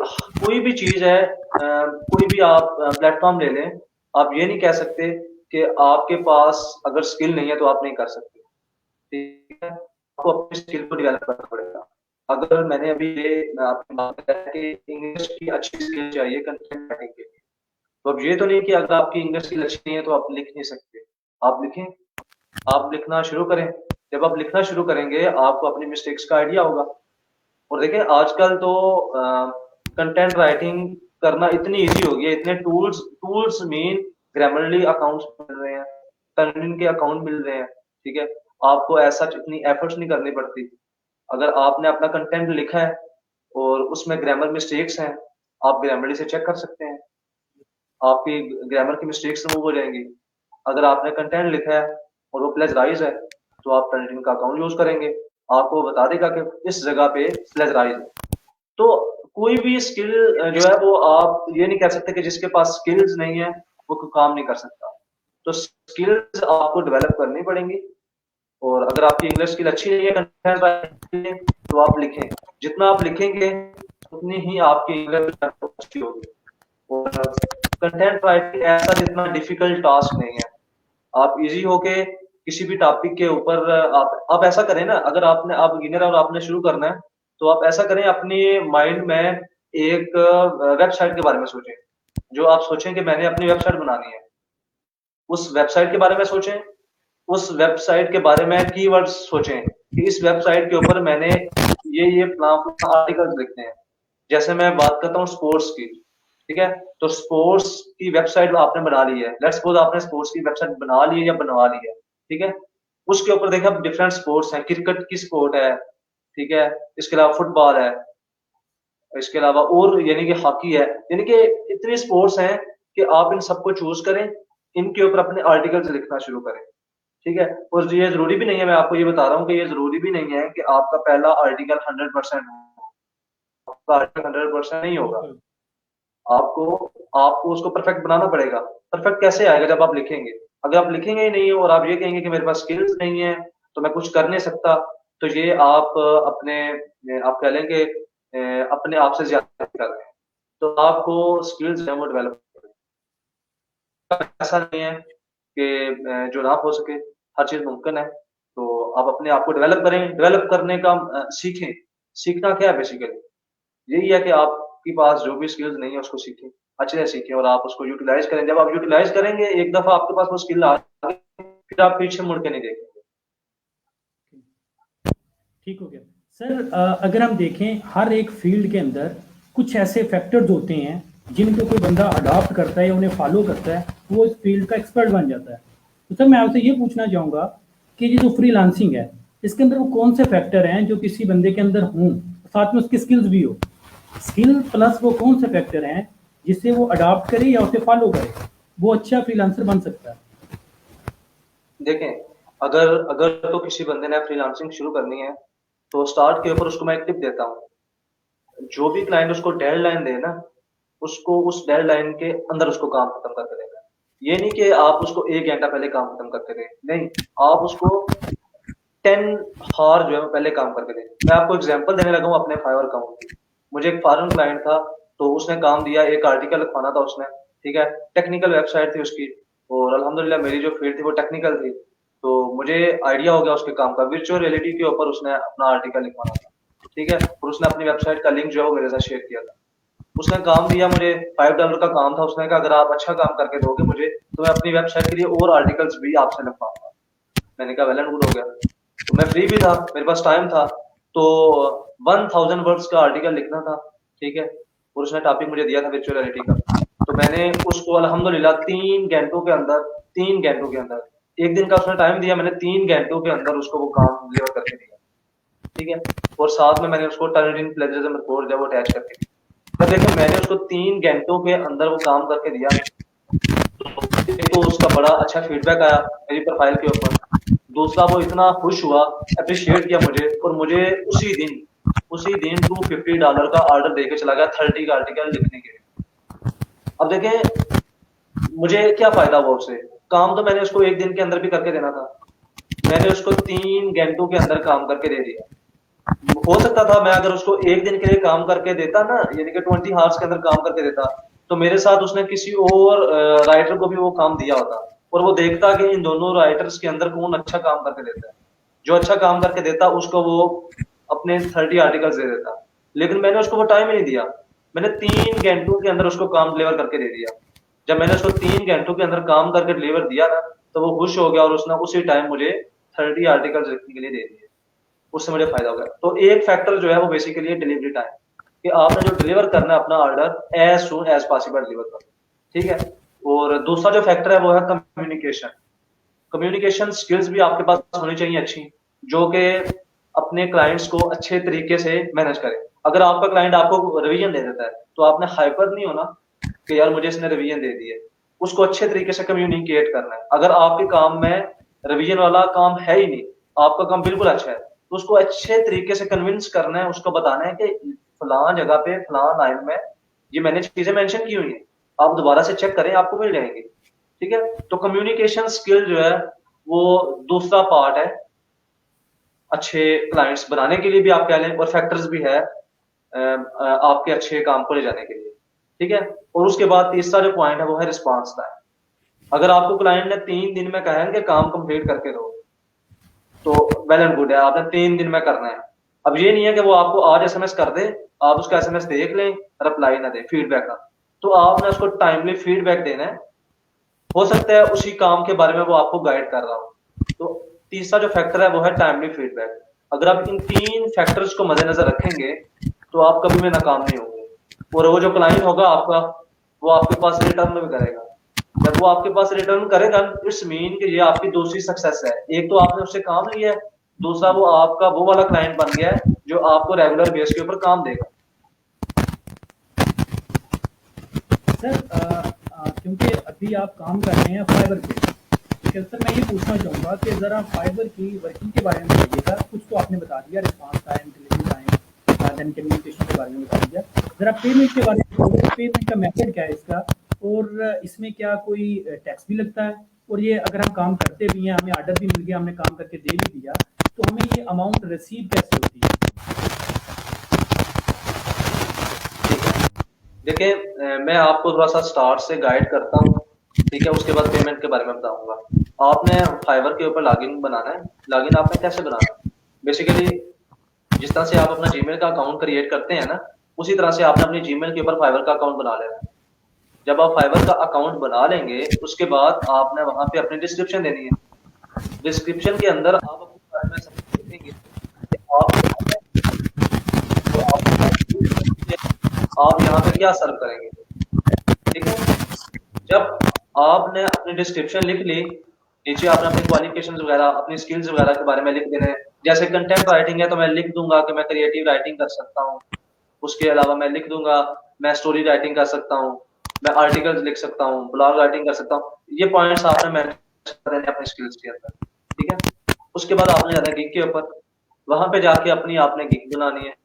कोई भी चीज़ है, कोई भी आप प्लेटफ़ॉर्म ले लें, आप ये नहीं कह सकते कि आपके पास अगर स्किल नहीं है तो आप नहीं कर सकते, ठीक है? आपको अपनी स्किल को डेवलप करना पड़ेगा। अगर मैंने अभी ये आपको बात बताया कि इंग्लिश की अच्छी स्किल चाहिए कंटेंट राइटिंग के लिए, तो अब ये तो नहीं कि अगर आपकी इंग्लिश स्किल अच्छी नहीं है तो आप लिख नहीं सकते। आप लिखें, आप लिखना शुरू करें। जब आप लिखना शुरू करेंगे, आपको अपनी मिस्टेक्स का आइडिया होगा। और देखिए आजकल तो कंटेंट राइटिंग करना इतनी इजी हो गई है, इतने tools tools mean Grammarly accounts मिल रहे हैं, टर्निंग के अकाउंट मिल रहे हैं, ठीक है। आपको ऐसा इतनी एफर्ट्स नहीं करनी पड़ती। अगर आपने अपना कंटेंट लिखा है और उसमें ग्रामर मिस्टेक्स हैं, आप ग्रामरली से चेक कर सकते हैं, आपकी ग्रामर की मिस्टेक्स रिमूव हो जाएंगी। अगर आपने कंटेंट लिखा है और वो प्लेजराइज है, तो आप टर्निंग का अकाउंट यूज करेंगे, आपको बता देगा कि इस जगह पे प्लेजराइज है। तो कोई भी स्किल जो है वो आप ये नहीं कह सकते कि जिसके पास स्किल्स नहीं है वो कोई काम नहीं कर सकता। तो स्किल्स आपको डेवलप करनी पड़ेंगी, और अगर आपकी इंग्लिश स्किल अच्छी नहीं है कंटेंट राइटिंग में, तो आप लिखें, जितना आप लिखेंगे उतनी ही आपकी इंग्लिश अच्छी होगी। और कंटेंट राइटिंग ऐसा जितना डिफिकल्ट टास्क नहीं है, आप इजी होके किसी भी टॉपिक के ऊपर आप ऐसा करें ना, अगर आपने आप बिगिनर और आपने शुरू करना है, तो आप ऐसा करें अपनी माइंड में एक वेबसाइट के बारे में सोचें, जो आप सोचें कि मैंने अपनी वेबसाइट बनानी है, उस वेबसाइट के बारे में सोचें, उस वेबसाइट के बारे में कीवर्ड्स सोचें कि इस वेबसाइट के ऊपर मैंने ये आर्टिकल्स लिखते हैं। जैसे मैं बात करता हूँ स्पोर्ट्स की, ठीक है, तो स्पोर्ट्स की वेबसाइट आपने बना ली है, लेट्स सपोज आपने स्पोर्ट्स की वेबसाइट बना ली है या बनवा ली है, ठीक है। उसके ऊपर देखा डिफरेंट स्पोर्ट्स हैं, क्रिकेट की स्पोर्ट है, ठीक है, इसके अलावा फुटबॉल है, इसके अलावा और यानी कि हॉकी है, यानी कि इतनी स्पोर्ट्स हैं कि आप इन सबको चूज करें, इनके ऊपर अपने आर्टिकल्स लिखना शुरू करें, ठीक है। और ये जरूरी भी नहीं है, मैं आपको ये बता रहा हूँ कि ये जरूरी भी नहीं है कि आपका पहला आर्टिकल 100% हो, आपका आर्टिकल 100% नहीं होगा, आपको आपको उसको परफेक्ट बनाना पड़ेगा। परफेक्ट कैसे आएगा? जब आप लिखेंगे। अगर आप लिखेंगे ही नहीं और आप ये कहेंगे कि मेरे पास स्किल्स नहीं है तो मैं कुछ कर नहीं सकता, तो ये आप अपने आप कह लें कि अपने आप से ज्यादा कर रहे हैं। तो आपको स्किल्स है वो डेवलप, ऐसा नहीं है कि जो ना हो सके, हर चीज मुमकिन है। तो आप अपने आप को डेवलप करें, डेवलप करने का सीखें। सीखना क्या है बेसिकली? यही है कि आपके पास जो भी स्किल्स नहीं है उसको सीखें, अच्छे से सीखें और आप उसको यूटिलाइज करें। जब आप यूटिलाइज करेंगे, एक दफा आपके पास वो स्किल आ गई, फिर आप पीछे मुड़ के नहीं देखेंगे। ठीक हो गया सर। अगर हम देखें हर एक फील्ड के अंदर कुछ ऐसे फैक्टर्स होते हैं जिनको कोई बंदा अडॉप्ट करता है या उन्हें फॉलो करता है, वो इस फील्ड का एक्सपर्ट बन जाता है। तो सर मैं आपसे ये पूछना चाहूँगा कि ये जो फ्रीलांसिंग है, इसके अंदर वो कौन से फैक्टर हैं जो किसी बंदे के अंदर हों, साथ में उसकी स्किल्स भी हो, स्किल प्लस वो कौन से फैक्टर हैं जिससे वो अडॉप्ट करे या उसे फॉलो करे, वो अच्छा फ्रीलांसर बन सकता है? देखें, अगर अगर तो किसी बंदे ने फ्रीलांसिंग शुरू करनी है, तो स्टार्ट के ऊपर उसको मैं एक टिप देता हूँ। जो भी क्लाइंट उसको डेडलाइन दे ना, उसको उस डेडलाइन के अंदर उसको काम खत्म करके देना है। ये नहीं कि आप उसको 1 घंटा पहले काम खत्म करके दें, नहीं, आप उसको 10 हावर जो है वो पहले काम करके दें। मैं आपको एग्जांपल देने लगा हूँ अपने फाइवर अकाउंट की। मुझे एक फॉरेन क्लाइंट था, तो उसने काम दिया, एक आर्टिकल लिखवाना था उसने, ठीक है, टेक्निकल वेबसाइट थी उसकी, और अल्हम्दुलिल्लाह मेरी जो फील्ड थी वो टेक्निकल थी, तो मुझे आइडिया हो गया उसके काम का। वर्चुअल रियलिटी के ऊपर उसने अपना आर्टिकल लिखवाना था, ठीक है, और उसने अपनी वेबसाइट का लिंक जो है वो मेरे साथ शेयर किया था। उसने काम दिया मुझे, $5 का काम था। उसने कहा अगर आप अच्छा काम करके दोगे मुझे, तो मैं अपनी वेबसाइट के लिए और आर्टिकल्स भी आपसे लिखवाऊंगा। मैंने कहा वेल एंड गुड हो गया। तो मैं फ्री भी था, मेरे पास टाइम था, तो 1000 वर्ड्स का आर्टिकल लिखना था, ठीक है, और उसने टॉपिक मुझे दिया था वर्चुअल रियलिटी का। तो मैंने उसको अल्हम्दुलिल्लाह 3 घंटों के अंदर, एक दिन का उसने टाइम दिया, मैंने 3 घंटों के अंदर उसको वो काम डिलीवर करके दिया, ठीक है। और साथ में मैंने उसको टर्न इन प्लेजरिज्म रिपोर्ट जब वो अटैच करके दी। तब देखो मैंने उसको 3 घंटों के अंदर वो काम करके दिया, तो उसका बड़ा अच्छा फीडबैक आया मेरी प्रोफाइल के ऊपर। दूसरा, वो इतना खुश हुआ, अप्रिशिएट किया मुझे, और मुझे उसी दिन $250 का ऑर्डर देके चला गया 30 का आर्टिकल लिखने के लिए। अब देखें मुझे क्या फायदा हुआ उससे। काम तो मैंने उसको एक दिन के अंदर भी करके देना था, मैंने उसको 3 घंटों के अंदर काम करके दे दिया। हो सकता था मैं अगर उसको एक दिन के लिए काम करके देता ना, यानी कि 20 हावर्स के अंदर काम करके देता, तो मेरे साथ उसने किसी और राइटर को भी वो काम दिया होता, और वो देखता कि इन दोनों राइटर्स के अंदर कौन अच्छा काम करके देता है। जो अच्छा काम करके देता उसको वो अपने 30 आर्टिकल्स दे देता, लेकिन मैंने उसको वो टाइम ही नहीं दिया। मैंने 3 घंटों के अंदर उसको काम डिलीवर करके दे दिया। जब मैंने उसको 3 घंटों के अंदर काम करके डिलीवर दिया ना, तो वो खुश हो गया और उसने उसी टाइम मुझे 30 आर्टिकल्स लिखने के लिए दे दिए। उससे मुझे फायदा हो गया। तो एक फैक्टर जो है वो बेसिकली डिलीवरी टाइम। कि आपने जो डिलीवर करना है अपना order as soon as possible deliver करो, ठीक है। और दूसरा जो फैक्टर है वो है कम्युनिकेशन। कम्युनिकेशन स्किल्स भी आपके पास होनी चाहिए अच्छी, जो कि अपने क्लाइंट्स को अच्छे तरीके से मैनेज करे। अगर आपका क्लाइंट आपको रिवीजन दे देता है तो आपने हाइपर नहीं होना कि यार मुझे इसने रिवीजन दे दी है, उसको अच्छे तरीके से कम्युनिकेट करना है। अगर आपके काम में रिवीजन वाला काम है ही नहीं, आपका काम बिल्कुल अच्छा है, तो उसको अच्छे तरीके से कन्विंस करना है, उसको बताना है कि फलां जगह पे फलां लाइन में ये मैंने चीजें मेंशन की हुई हैं, आप दोबारा से चेक करें आपको मिल जाएंगी, ठीक है। तो कम्युनिकेशन स्किल जो है वो दूसरा पार्ट है अच्छे क्लाइंट्स बनाने के लिए भी आप कह लें, और फैक्टर्स भी है आपके अच्छे काम को ले जाने के लिए, ठीक है। और उसके बाद तीसरा जो पॉइंट है वो है रिस्पॉन्स टाइम। अगर आपको क्लाइंट ने 3 दिन में कहा है कि काम कंप्लीट करके दो, तो वेल एंड गुड है, आपने 3 दिन में करना है। अब ये नहीं है कि वो आपको आज एसएमएस कर दे, आप उसका एसएमएस देख लें, रिप्लाई ना दे फीडबैक का, तो आपने उसको टाइमली फीडबैक देना है। हो सकता है उसी काम के बारे में वो आपको गाइड कर रहा हो। तो तीसरा जो फैक्टर है वो है टाइमली फीडबैक। अगर आप इन 3 फैक्टर्स को मद्देनजर रखेंगे तो आप कभी भी नाकाम नहीं होंगे, और वो जो क्लाइंट होगा आपका, वो आपके पास रिटर्न भी करेगा। जब वो आपके पास रिटर्न करेगा, इट्स मीन कि ये आपकी दूसरी सक्सेस है। एक तो आपने उससे काम लिया है, दूसरा वो आपका वो वाला क्लाइंट बन गया है जो आपको रेगुलर बेस के ऊपर काम देगा। सर क्योंकि अभी आप काम कर रहे हैं फाइबर पे, ठीक है सर, मैं ये पूछना चाहूँगा कि ज़रा फाइबर की वर्किंग के बारे में बताइएगा। कुछ तो आपने बता दिया, response time, delivery time, then communication के बारे में बता दिया। ज़रा पेमेंट के बारे में बताइए, पेमेंट का मेथड क्या है इसका, और इसमें क्या कोई टैक्स भी लगता है? और ये अगर हम काम करते भी हैं, हमें ऑर्डर भी मिल गया, हमने काम करके दे भी दिया, तो हमें ये अमाउंट रिसीव कैसे होती है? ठीक है, देखिए मैं आपको थोड़ा सा स्टार्ट से गाइड करता हूँ, ठीक है, उसके बाद पेमेंट के बारे में बताऊंगा। आपने फाइवर के ऊपर लॉगिन बनाना है। लॉगिन आपने कैसे बनाना है? बेसिकली जिस तरह से आप अपना जीमेल का अकाउंट क्रिएट करते हैं ना, उसी तरह से आपने अपने जीमेल के ऊपर फाइवर का अकाउंट बना लेना है। जब आप फाइवर का अकाउंट बना लेंगे, उसके बाद आपने वहां पे अपनी डिस्क्रिप्शन देनी है। डिस्क्रिप्शन के अंदर आप अपने बारे में सब लिखेंगे कि आप जो है, तो आप यहाँ पे क्या सर्व करेंगे, ठीक है। जब आपने अपनी डिस्क्रिप्शन लिख ली, नीचे आपने अपनी क्वालिफिकेशंस वगैरह, अपनी स्किल्स वगैरह के बारे में लिख देना है। जैसे कंटेंट राइटिंग है तो मैं लिख दूंगा कि मैं क्रिएटिव राइटिंग कर सकता हूँ। उसके अलावा मैं लिख दूंगा मैं स्टोरी राइटिंग कर सकता हूँ, मैं आर्टिकल्स लिख सकता हूँ, ब्लॉग राइटिंग कर सकता हूँ। ये पॉइंट्स आपने मेंशन कर देने अपने स्किल्स के अंदर, ठीक है। उसके बाद आपने जाना है गिग के ऊपर, वहां पे जाके अपनी आपने गिग बनानी है।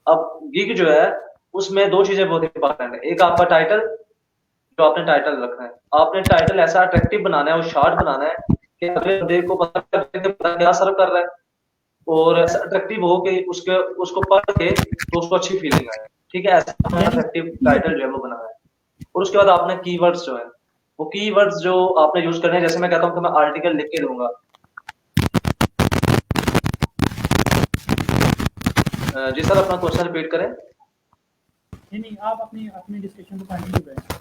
अब गिग जो है उसमें दो चीजें बहुत इंपॉर्टेंट है। एक आपका टाइटल, जो आपने टाइटल रखना है, आपने टाइटल ऐसा अट्रैक्टिव बनाना है और शार्ट बनाना है कि अगले बंदे को पता लगे कि बंदा क्या सर्व कर रहा है, और ऐसा अट्रैक्टिव हो कि उसके उसको पढ़ के तो उसको अच्छी फीलिंग आए, ठीक है। ऐसा आपने यानी अट्रैक्टिव टाइटल जो है वो बनाना है। और उसके बाद आपने कीवर्ड्स जो है, वो कीवर्ड्स जो आपने यूज करने हैं, जैसे मैं कहता हूँ कि मैं आर्टिकल लिख के दूंगा। जी सर, अपना क्वेश्चन रिपीट करें। नहीं नहीं, आप अपनी अपनी डिस्कशन को कंटिन्यू करें।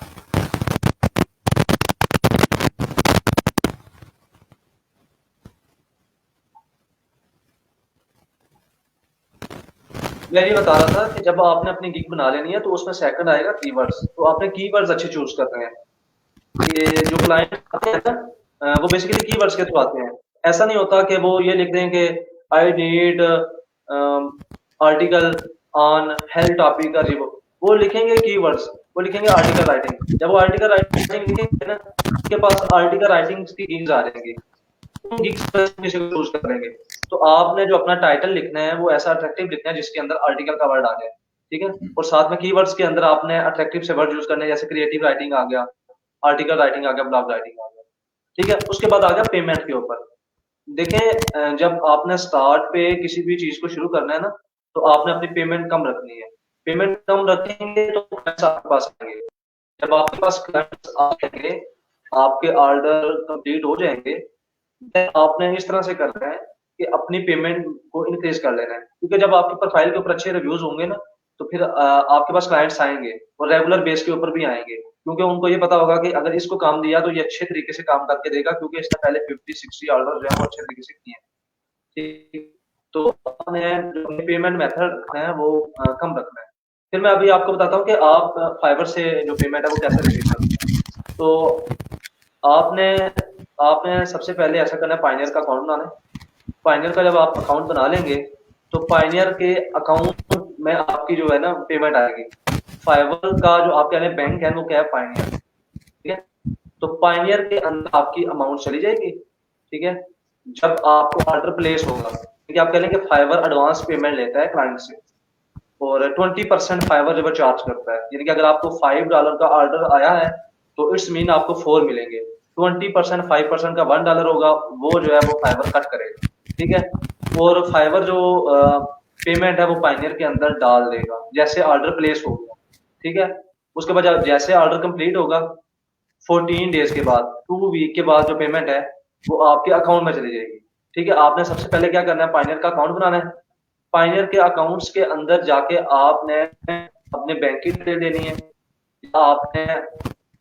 मैं ये बता रहा था कि जब आपने अपनी गिग बना लेनी है तो उसमें सेकंड आएगा कीवर्ड्स। तो आपने कीवर्ड्स अच्छे चूज करने हैं। ये जो क्लाइंट आते हैं ना, वो बेसिकली कीवर्ड्स के थ्रू आते हैं। ऐसा नहीं होता कि वो ये लिख दें कि I need article on health topic का रिव्यू। वो लिखेंगे कीवर्ड्स, वो लिखेंगे आर्टिकल राइटिंग। जब वो आर्टिकल राइटिंग लिखेंगे ना, उसके पास आर्टिकल राइटिंग की गिग्स आ जाएंगी, गिग्स चूज करेंगे। तो आपने जो अपना टाइटल लिखना है वो ऐसा अट्रैक्टिव लिखना है जिसके अंदर आर्टिकल का वर्ड आ जाए, ठीक है। और साथ में कीवर्ड्स के अंदर आपने अट्रैक्टिव से वर्ड यूज करने हैं, जैसे क्रिएटिव राइटिंग आ गया, आर्टिकल राइटिंग आ गया, ब्लॉग राइटिंग आ गया, ठीक है। उसके बाद आ गया पेमेंट के ऊपर। देखें, जब आपने स्टार्ट पे किसी भी चीज को शुरू करना है ना, तो आपने अपनी पेमेंट कम रखनी है। पेमेंट कम रखेंगे तो clients आपके पास आएंगे। जब आपके पास clients आएंगे, आपके ऑर्डर कंप्लीट हो जाएंगे, then आपने इस तरह से करना है कि अपनी पेमेंट को इंक्रीज कर लेना है। क्योंकि जब आपके प्रोफाइल के ऊपर अच्छे रिव्यूज होंगे ना, तो फिर आपके पास क्लाइंट्स आएंगे और रेगुलर बेस के ऊपर भी आएंगे, क्योंकि उनको ये पता होगा कि अगर इसको काम दिया तो ये अच्छे तरीके से काम करके देगा, क्योंकि इसने पहले 50-60 ऑर्डर जो है वो अच्छे तरीके से किए हैं, ठीक। तो आपने जो पेमेंट मेथड रखना है वो कम रखना है। फिर मैं अभी आपको बताता हूँ कि आप फाइवर से जो पेमेंट है वो कैसे रिसीव करते हैं। तो आपने आपने सबसे पहले ऐसा करना है, पायनियर का अकाउंट बनाना है। पायनियर का जब आप अकाउंट बना लेंगे तो पायनियर के अकाउंट में आपकी जो है ना पेमेंट आएगी। फाइवर का जो आपके यानी बैंक है वो क्या है, पायनियर, ठीक है। तो पायनियर के अंदर आपकी अमाउंट चली जाएगी, ठीक है। जब आपको ऑर्डर प्लेस होगा, ठीक है, आप कह लेंगे फाइवर एडवांस पेमेंट लेता है क्लाइंट से और 20% फाइवर जो चार्ज करता है, यानी कि अगर आपको $5 का ऑर्डर आया है तो इट्स मीन आपको 4 मिलेंगे। 20% 5% का $1 होगा, वो जो है वो फाइवर कट करेगा, ठीक है। और फाइवर जो पेमेंट है वो पायनियर के अंदर डाल देगा जैसे ऑर्डर प्लेस हो गया, ठीक है। उसके बाद जैसे ऑर्डर कंप्लीट होगा 14 डेज के बाद, 2 वीक के बाद जो पेमेंट है वो आपके अकाउंट में चली जाएगी, ठीक है। आपने सबसे पहले क्या करना है, पायनियर का अकाउंट बनाना है। पायनियर के अकाउंट्स के अंदर जाके आपने अपने बैंक की डिटेल देनी है, या आपने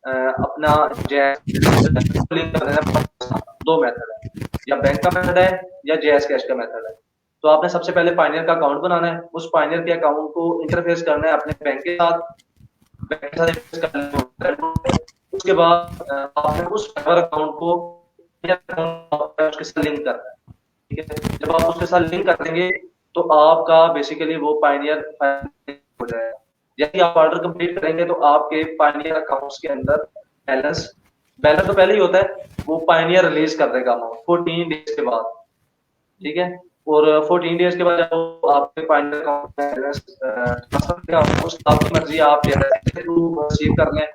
अपना लिंक कर देना है। दो मेथड है, या बैंक का मेथड है या जैस कैश का मेथड है। तो आपने सबसे पहले पायनियर का अकाउंट बनाना है, उस पायनियर के अकाउंट को इंटरफेस करना है अपने बैंक के साथ, बैंक के साथ इंटरफेस करना है। उसके बाद आपने उस फाइवर अकाउंट को उसके साथ लिंक करना है, ठीक है। जब आप उसके साथ लिंक कर देंगे तो आपका बेसिकली वो पायनियर हो जाएगा। जैसे ही आप ऑर्डर कंप्लीट करेंगे तो आपके पायनियर अकाउंट्स के अंदर बैलेंस बैलेंस तो पहले ही होता है, वो पायनियर रिलीज कर देगा अमाउंट 14 डेज के बाद, ठीक है। और 14 डेज के बाद जब आपके पायनियर अकाउंट में बैलेंस ट्रांसफर किया उस आपकी मर्जी, आप रिसीव कर लें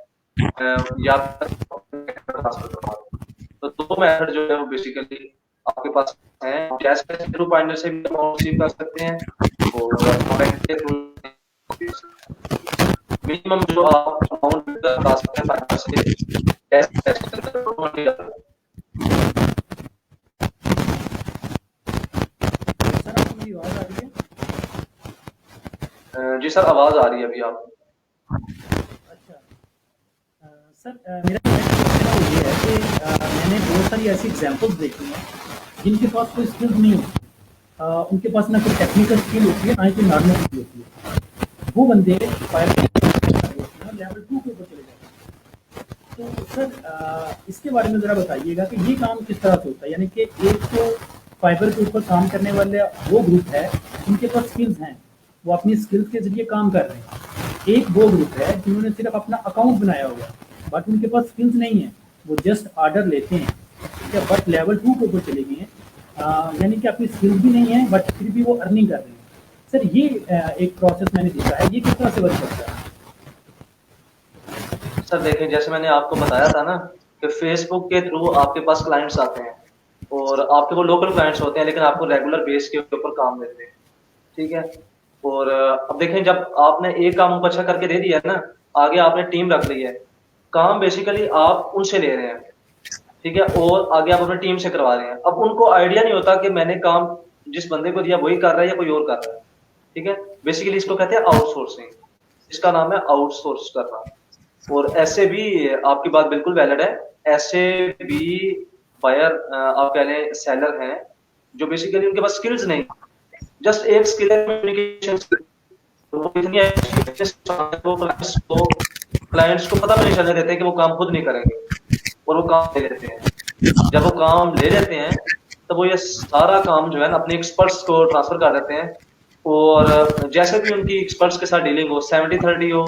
या ट्रांसफर करवा दें। तो दो मेथड जो है वो बेसिकली आपके पास है। कैश के थ्रू पायनियर से भी अमाउंट रिसीव कर सकते हैं और बैंक के थ्रू मिनिमम जो आप अमाउंट करा सकते हैं पायनियर से कैश के अंदर। सर आपको मेरी आवाज़ आ रही है? जी सर, आवाज आ रही है अभी आप। अच्छा। सर मेरा क्वेश्चन ये है कि मैंने बहुत सारी ऐसी एग्जांपल्स देखी हैं जिनके पास कोई स्किल्स नहीं होती। उनके पास ना कोई टेक्निकल स्किल होती है ना ही कोई नॉर्मल स्किल होती है। वो बंदे फाइव लेवल 2 के ऊपर चले जाते हैं। तो सर इसके बारे में ज़रा बताइएगा कि ये काम किस तरह से होता है, यानी कि एक तो फाइबर के ऊपर काम करने वाले वो ग्रुप है जिनके पास स्किल्स हैं, वो अपनी स्किल्स के ज़रिए काम कर रहे हैं। एक वो ग्रुप है जिन्होंने सिर्फ अपना अकाउंट बनाया हुआ है बट उनके पास स्किल्स नहीं है, वो जस्ट ऑर्डर लेते हैं, ठीक है, बट लेवल 2 के ऊपर चले गए हैं। यानी कि अपनी स्किल्स भी नहीं है बट फिर भी वो अर्निंग कर रहे हैं। सर ये एक प्रोसेस मैंने देखा है, ये किस तरह से वर्क करता है? सर देखें, जैसे मैंने आपको बताया था ना कि फेसबुक के थ्रू आपके पास क्लाइंट्स आते हैं और आपके वो लोकल क्लाइंट्स होते हैं लेकिन आपको रेगुलर बेस के ऊपर काम देते हैं, ठीक है। और अब देखें, जब आपने एक काम उनको अच्छा करके दे दिया है ना, आगे आपने टीम रख ली है, काम बेसिकली आप उनसे ले रहे हैं, ठीक है, और आगे आप अपनी टीम से करवा रहे हैं। अब उनको आइडिया नहीं होता कि मैंने काम जिस बंदे को दिया वही कर रहा है या कोई और कर रहा है, ठीक है। बेसिकली इसको कहते हैं आउटसोर्सिंग, इसका नाम है आउटसोर्स करना। और ऐसे भी आपकी बात बिल्कुल वैलिड है, ऐसे भी बायर आप कह लें सेलर हैं जो बेसिकली उनके पास स्किल्स नहीं, जस्ट एक स्किल है कम्युनिकेशन स्किल। तो वो इतनी अच्छी वो क्लाइंट्स को पता भी नहीं चलने देते कि वो काम खुद नहीं करेंगे और वो काम ले लेते हैं। जब वो काम ले लेते हैं तब वो ये सारा काम जो है ना अपने एक्सपर्ट्स को ट्रांसफर कर देते हैं। और जैसे भी उनकी एक्सपर्ट्स के साथ डीलिंग हो, 70-30 हो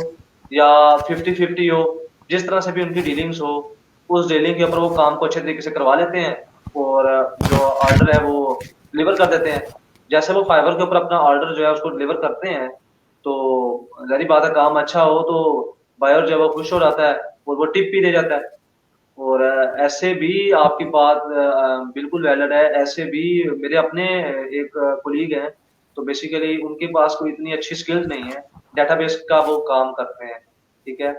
या 50-50 हो, जिस तरह से भी उनकी डीलिंग्स हो, उस डीलिंग के ऊपर वो काम को अच्छे तरीके से करवा लेते हैं और जो ऑर्डर है वो डिलीवर कर देते हैं। जैसे वो फाइवर के ऊपर अपना ऑर्डर जो है उसको डिलीवर करते हैं तो जाहिर बात है काम अच्छा हो तो बायर जो है वो खुश हो जाता है और वो टिप भी दे जाता है। और ऐसे भी आपकी बात बिल्कुल वैलिड है, ऐसे भी मेरे अपने एक कोलीग हैं, तो बेसिकली उनके पास कोई इतनी अच्छी स्किल्स नहीं है, डेटाबेस का वो काम करते हैं, ठीक है।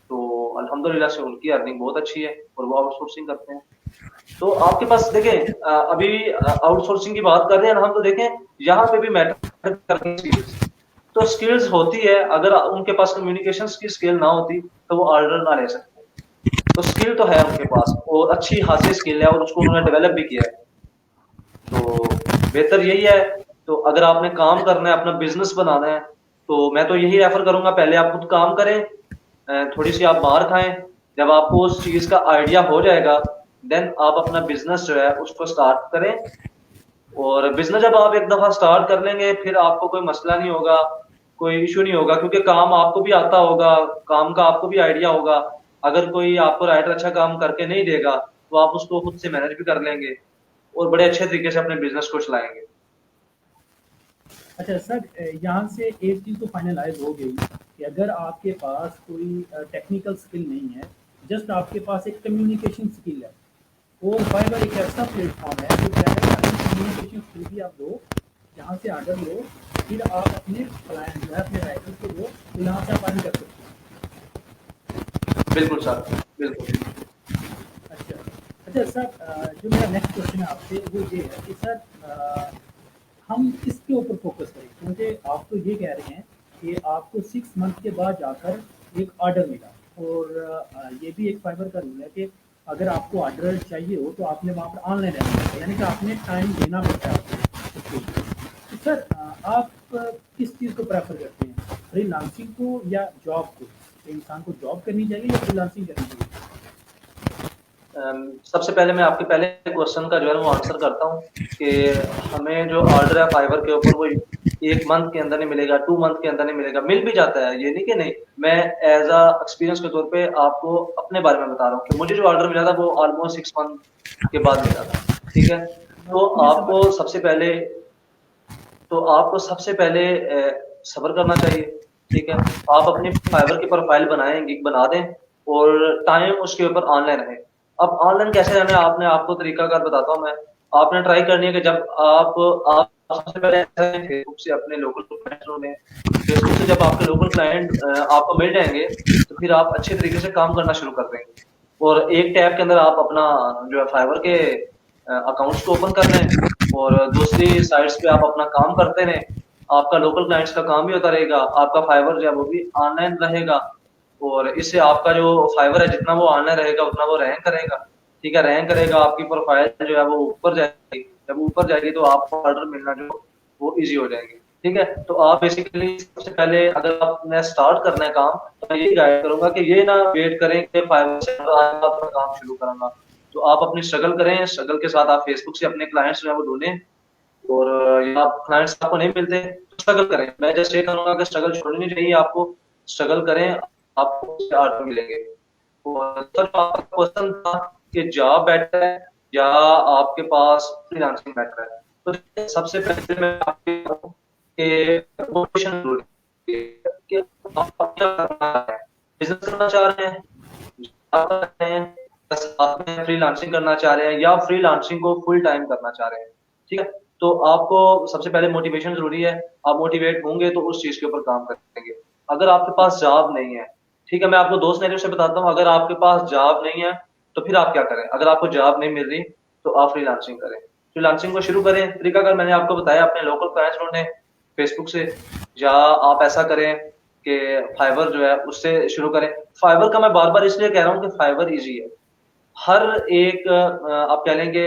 तो अल्हम्दुलिल्लाह से उनकी अर्निंग बहुत अच्छी है और वो आउटसोर्सिंग करते हैं। तो आपके पास देखें अभी आउटसोर्सिंग की बात कर रहे हैं ना हम, तो देखें यहाँ पे भी मैटर करती है स्किल्स। तो स्किल्स होती है, अगर उनके पास कम्युनिकेशन की स्किल ना होती तो वो ऑर्डर ना ले सकते। तो स्किल तो है उनके पास और अच्छी खासी स्किल है और उसको उन्होंने डेवलप भी किया है। तो बेहतर यही है, तो अगर आपने काम करना है, अपना बिजनेस बनाना है, तो मैं तो यही रेफर करूंगा, पहले आप खुद काम करें, थोड़ी सी आप मार खाएं, जब आपको उस चीज का आइडिया हो जाएगा देन आप अपना बिजनेस जो है उसको स्टार्ट करें। और बिजनेस जब आप एक दफा स्टार्ट कर लेंगे फिर आपको कोई मसला नहीं होगा, कोई इशू नहीं होगा, क्योंकि काम आपको भी आता होगा, काम का आपको भी आइडिया होगा। अगर कोई आपको राइटर अच्छा काम करके नहीं देगा तो आप उसको खुद से मैनेज भी कर लेंगे और बड़े अच्छे तरीके से अपने बिजनेस को चलाएंगे। अच्छा सर, यहाँ से एक चीज़ तो फाइनलाइज हो गई कि अगर आपके पास कोई टेक्निकल स्किल नहीं है, जस्ट आपके पास एक कम्युनिकेशन स्किल है, और फाइवर एक ऐसा प्लेटफॉर्म है जो क्या है, अपनी कम्युनिकेशन स्किल भी आप दो, यहाँ से ऑर्डर लो, फिर आप अपने क्लाइंट जो है अपने राइटर को दो, तो यहाँ से आप अर्न कर सकते हैं। बिल्कुल सर, बिल्कुल। अच्छा अच्छा सर, जो मेरा नेक्स्ट क्वेश्चन है आपसे वो ये है कि सर, हम किसके ऊपर फोकस करें, क्योंकि आप तो ये कह रहे हैं कि आपको 6 मंथ के बाद जाकर एक ऑर्डर मिला, और ये भी एक फाइबर का रूल है कि अगर आपको ऑर्डर चाहिए हो तो आपने वहाँ पर ऑनलाइन रहना पड़ता है, यानी कि आपने टाइम देना पड़ता है आपको उसके लिए। तो सर, आप किस चीज़ को प्रेफर करते हैं, फ्रीलांसिंग को या जॉब को, कि इंसान को जॉब करनी चाहिए या फ्रीलांसिंग करनी चाहिए? सबसे पहले मैं आपके पहले क्वेश्चन का जो है वो आंसर करता हूँ कि हमें जो ऑर्डर है फाइवर के ऊपर वो 1 मंथ के अंदर नहीं मिलेगा, 2 मंथ के अंदर नहीं मिलेगा, मिल भी जाता है, ये नहीं कि नहीं। मैं एज अ एक्सपीरियंस के तौर पे आपको अपने बारे में बता रहा हूँ कि मुझे जो ऑर्डर मिला था वो ऑलमोस्ट 6 मंथ के बाद मिला था। ठीक है, तो ये सब आपको सबसे पहले सब्र करना चाहिए। ठीक है, आप अपनी फाइवर की प्रोफाइल बनाएं, गिग बना दें और टाइम उसके ऊपर ऑनलाइन रहे। अब ऑनलाइन कैसे रहना है, आपने आपको तरीकाकार बताता हूँ मैं। आपने ट्राई करनी है कि जब आप सबसे पहले फेसबुक से अपने लोकल क्लाइंट ढूंढें। फेसबुक से जब आपके लोकल क्लाइंट आपको मिल जाएंगे तो फिर आप अच्छे तरीके से काम करना शुरू कर देंगे, और एक टैब के अंदर आप अपना जो है फाइवर के अकाउंट्स को ओपन कर लें और दूसरी साइट्स पे आप अपना काम करते रहें। आपका लोकल क्लाइंट्स का काम भी होता रहेगा, आपका फाइवर जो है वो भी ऑनलाइन रहेगा, और इससे आपका जो फाइवर है जितना वो ऑनलाइन रहेगा उतना वो रैंक करेगा। ठीक है, रैंक करेगा, आपकी प्रोफाइल जो है वो ऊपर जाएगी, जब ऊपर जाएगी तो आपको ऑर्डर मिलना जो वो ईजी हो जाएगी। ठीक है, तो आप बेसिकली सबसे पहले अगर आपने स्टार्ट करना है काम तो मैं यही गाइड करूंगा कि ये ना वेट करें कि फाइवर से अपना काम शुरू करूंगा। तो आप अपनी स्ट्रगल करें, स्ट्रगल के साथ आप फेसबुक से अपने क्लाइंट्स जो है वो ढूंढें, और या क्लाइंट्स आपको नहीं मिलते तो स्ट्रगल करें। मैं जस्ट ये करूंगा कि स्ट्रगल छोड़नी नहीं चाहिए आपको, स्ट्रगल करें, आपको उससे आर्डर मिलेंगे। और सर आपका क्वेश्चन था कि जॉब बेटर है या आपके पास फ्रीलांसिंग बेटर है, तो सबसे पहले मैं आपके कि मोटिवेशन जरूरी है कि आप क्या करना है, बिजनेस करना चाह रहे हैं, जॉब कर रहे हैं, बस साथ में फ्रीलांसिंग करना चाह रहे हैं या फ्रीलांसिंग को फुल टाइम करना चाह रहे हैं। ठीक है, तो आपको सबसे पहले मोटिवेशन जरूरी है। आप मोटिवेट होंगे तो उस चीज के ऊपर काम करेंगे। अगर आपके पास जॉब नहीं है, ठीक है, मैं आपको 2 सिनेरियो से बताता हूँ। अगर आपके पास जॉब नहीं है तो फिर आप क्या करें, अगर आपको जॉब नहीं मिल रही तो आप फ्रीलांसिंग करें, फ्रीलांसिंग को शुरू करें। तरीका अगर मैंने आपको बताया, अपने लोकल क्लाइंट्स ढूंढें फेसबुक से, या आप ऐसा करें कि फाइवर जो है उससे शुरू करें। फाइवर का मैं बार बार इसलिए कह रहा हूँ कि फाइवर इजी है। हर एक आप कह लेंगे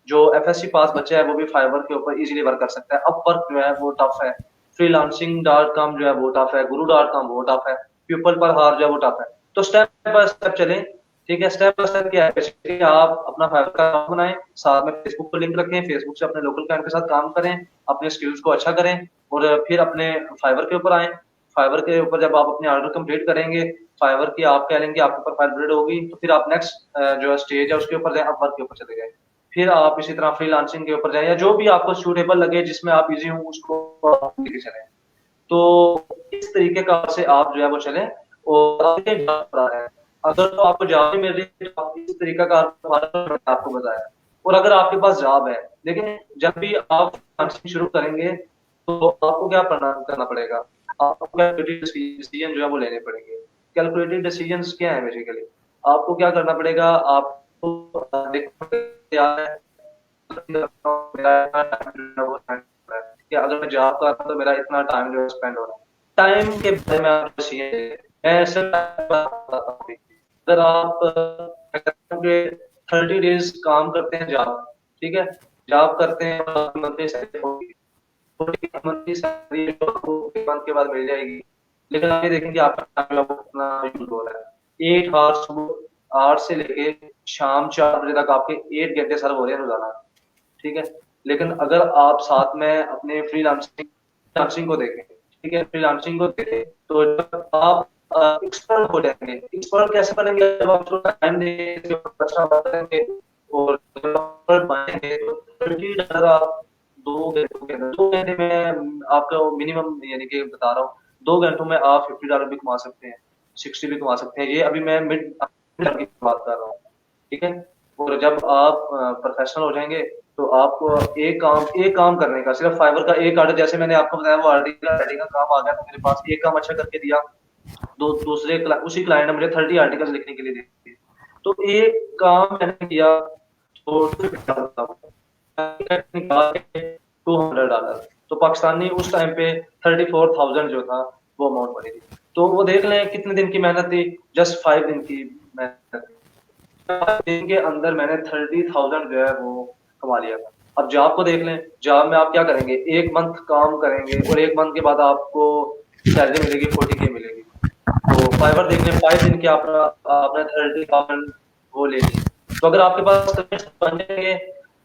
जो एफएससी पास बच्चा है वो भी फाइवर के ऊपर इजीली वर्क कर सकता है। अपवर्क जो है वो टफ है, freelancing.com जो है वो टफ है, guru.com वो टफ है, पीपल पर हार जो है वो टफ है। तो स्टेप बाय स्टेप चलें। ठीक है, स्टेप बाय स्टेप क्या है, बेसिकली आप अपना फाइवर का अकाउंट बनाएं, साथ में फेसबुक पर लिंक रखें, फेसबुक से अपने लोकल क्लाइंट के साथ काम करें, अपने स्किल्स को अच्छा करें, और फिर अपने फाइवर के ऊपर आए। फाइवर के ऊपर जब आप अपने ऑर्डर कंप्लीट करेंगे, फाइवर की आप कह लेंगे आपके प्रोफाइल बिल्ड होगी, तो फिर आप नेक्स्ट जो स्टेज है उसके ऊपर जाए, अपवर्क के ऊपर चले जाए। फिर आप इसी तरह फ्रीलांसिंग के ऊपर जाए, या जो भी आपको सूटेबल लगे जिसमें आप इजी हो उसको आप लेके चलें। तो इस तरीके का से आप जो है वो चलें, और आगे जा रहा है। अगर तो आपको जॉब नहीं मिल रही है तो आप इस तरीका का आपको बताया। और अगर आपके पास जॉब है, लेकिन जब भी आप फ्रीलांसिंग शुरू करेंगे तो आपको क्या करना पड़ेगा, आपको कैलकुलेटेड डिसीजन जो है वो लेने पड़ेंगे। कैलकुलेटेड डिसीजंस क्या है, बेसिकली आपको क्या करना पड़ेगा, आपको देखना पड़ेगा मेरा इतना टाइम जो है वो स्पेंड हो रहा है, कि अगर मैं जॉब कर रहा हूं तो मेरा इतना टाइम जो है स्पेंड हो रहा है। टाइम के बारे में आप चाहिए, मैं ऐसे बताता हूँ। अगर आप 30 डेज काम करते हैं जॉब, ठीक है, जॉब करते हैं, मंथली सैलरी होगी, छोटी मंथ की सैलरी जो आपको 1 मंथ के बाद मिल जाएगी। लेकिन आप ये देखेंगे आपका टाइम जो है वो कितना यूज़ हो रहा है। 8 आवर्स सुबह 8 से लेके शाम 4 बजे तक आपके 8 घंटे सर्व हो रहे हैं रोज़ाना, ठीक है? लेकिन अगर आप साथ में अपने फ्रीलांसिंग को देखें, ठीक है? फ्रीलांसिंग को देखें, तो जब आप एक्सपर्ट हो जाएँगे। एक्सपर्ट कैसे बनेंगे? जब आप थोड़ा टाइम देंगे, जब अच्छा करेंगे और जब आप एक्सपर्ट बनेंगे तो $30 आप 2 घंटों के अंदर 2 घंटे में आपका मिनिमम यानी कि बता रहा हूँ, 2 घंटों में आप $50 भी कमा सकते हैं, 60 भी कमा सकते हैं। ये अभी मैं मिड की बात कर रहा हूँ, ठीक है? और जब आप प्रोफेशनल हो जाएँगे तो आपको एक काम करने का सिर्फ फाइवर का एक आर्टिकल जैसे मैंने आपको बताया वो आर्टिकल राइटिंग का काम आ गया तो मेरे पास एक काम अच्छा करके दिया, दो दूसरे उसी क्लाइंट ने मुझे 30 आर्टिकल्स लिखने के लिए दे दिए। तो एक काम मैंने किया तो $200 तो पाकिस्तानी उस टाइम पे 34,000 जो था वो अमाउंट बनी थी। तो वो देख लें कितने दिन की मेहनत थी, जस्ट 5 दिन की मेहनत थी। 5 दिन के अंदर मैंने 30,000 जो है वो कमा लिया था। अब जॉब को देख लें, जॉब में आप क्या करेंगे, 1 मंथ काम करेंगे और 1 मंथ के बाद आपको सैलरी मिलेगी 40K मिलेगी। तो फाइवर देख लें 5 दिन के आपने 30,000 वो ले ली। तो अगर आपके पास क्लाइंट्स बन जाएंगे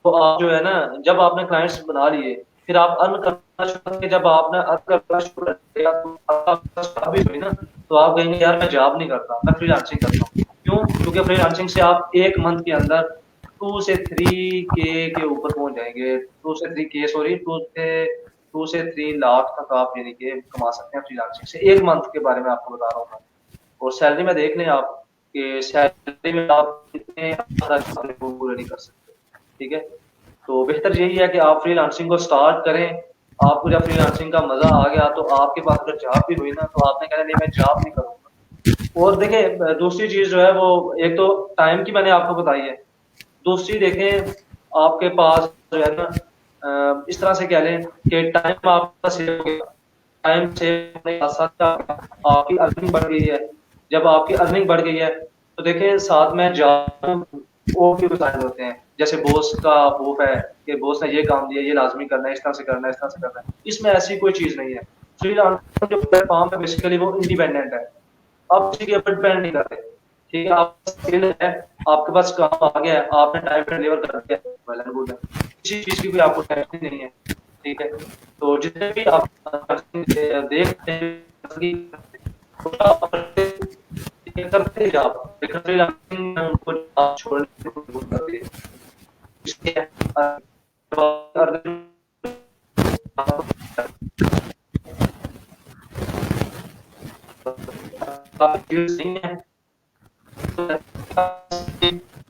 तो आप जो है ना, जब आपने क्लाइंट्स बना लिए फिर आप अर्न करना शुरू करेंगे। जब आपने अर्न करना शुरू कर दिया तो आपके पास जॉब भी हुई ना, तो आप कहेंगे यार मैं जॉब नहीं करता, मैं फ्रीलांसिंग करता हूँ। क्यों? क्योंकि फ्रीलांसिंग से आप 1 मंथ के अंदर 2 से 3K के ऊपर पहुंच जाएंगे। 2 से 3K सॉरी 2 से 3 लाख तक आप यानी कि कमा सकते हैं फ्रीलांसिंग से। 1 मंथ के बारे में आपको बता रहा हूँ मैं। और सैलरी में देख लें आप कि सैलरी में आप कितने पूरे नहीं कर सकते, ठीक है? तो बेहतर यही है कि आप फ्रीलांसिंग को स्टार्ट करें। आपको जब फ्रीलांसिंग का मजा आ गया तो आपके पास अगर जॉब भी हुई ना तो आपने कहना नहीं मैं जॉब नहीं करूंगा। और देखें दूसरी चीज जो है वो एक तो टाइम की मैंने आपको बताई है, दूसरी देखें आपके पास जो है ना इस तरह से कह लें कि टाइम आपका सेव हो गया। टाइम सेव होने के साथ आपकी अर्निंग बढ़ गई है। जब आपकी अर्निंग बढ़ गई है तो देखिए साथ में जॉब और भी फायदे होते हैं। जैसे बॉस का होप है कि बॉस ने ये काम दिया, ये लाजमी करना है, इस तरह से करना है, इस तरह से करना है। इसमें ऐसी कोई चीज नहीं है। फ्रीलांसर जो प्लेटफॉर्म है बेसिकली वो इंडिपेंडेंट है। आप किसी के ऊपर डिपेंड नहीं करते, ठीक है? आपका स्किल है, आपके पास काम आ गया है, आपने टाइम पे डिलीवर कर दिया, वेल एंड गुड है। किसी चीज की भी आपको टेंशन नहीं है, ठीक है? तो जितने भी आप देखते हैं करते हैं आप, लेकिन फ्रीलांसिंग में उनको आप छोड़ने को मजबूर कर दिए। इसलिए आप यूज नहीं है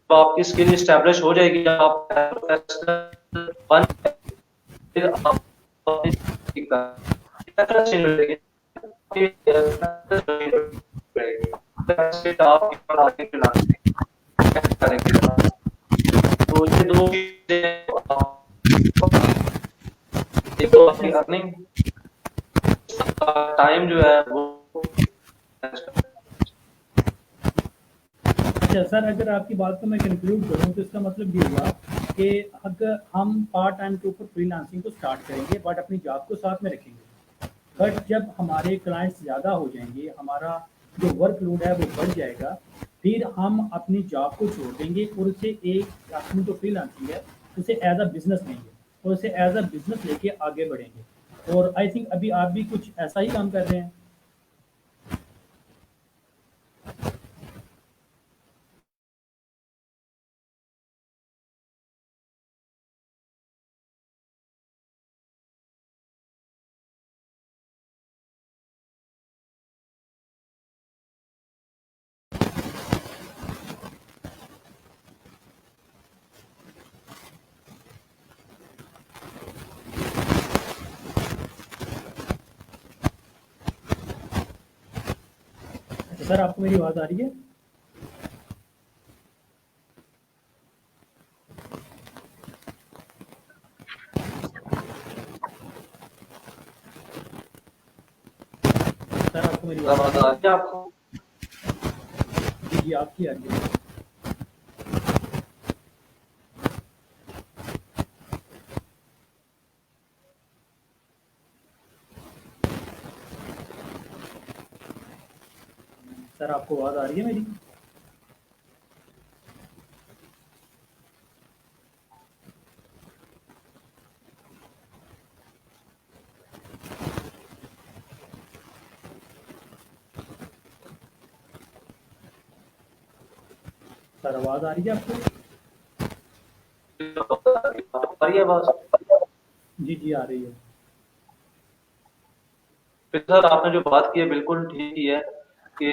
तो आपकी स्किल एस्टेब्लिश हो जाएगी। आप प्रोफेशनल बन फिर आप तो ये दो चीजें एक तो अपनी अर्निंग टाइम जो है वो अच्छा सर, अगर आपकी बात को मैं कंक्लूड करूं तो इसका मतलब ये हुआ कि अगर हम पार्ट टाइम के ऊपर फ्रीलांसिंग को स्टार्ट करेंगे बट अपनी जॉब को साथ में रखेंगे, बट जब हमारे क्लाइंट्स ज़्यादा हो जाएंगे, हमारा जो वर्कलोड है वो बढ़ जाएगा, फिर हम अपनी जॉब को छोड़ देंगे और उसे एक अपनी जो फ्रीलांसिंग है उसे एज अ बिजनेस लेंगे और उसे एज अ बिजनेस लेके आगे बढ़ेंगे। और आई थिंक अभी आप भी कुछ ऐसा ही काम कर रहे हैं। तो सर आपको मेरी आवाज़ आ रही है? सर आपको मेरी आवाज़ आ रही है? आपको जी जी, आपकी आ रही है। सर आपको आवाज़ आ रही है मेरी? सर आवाज़ आ रही है आपको? हमारी आवाज। जी, जी आ रही है। फिर सर आपने जो बात की है बिल्कुल ठीक ही है कि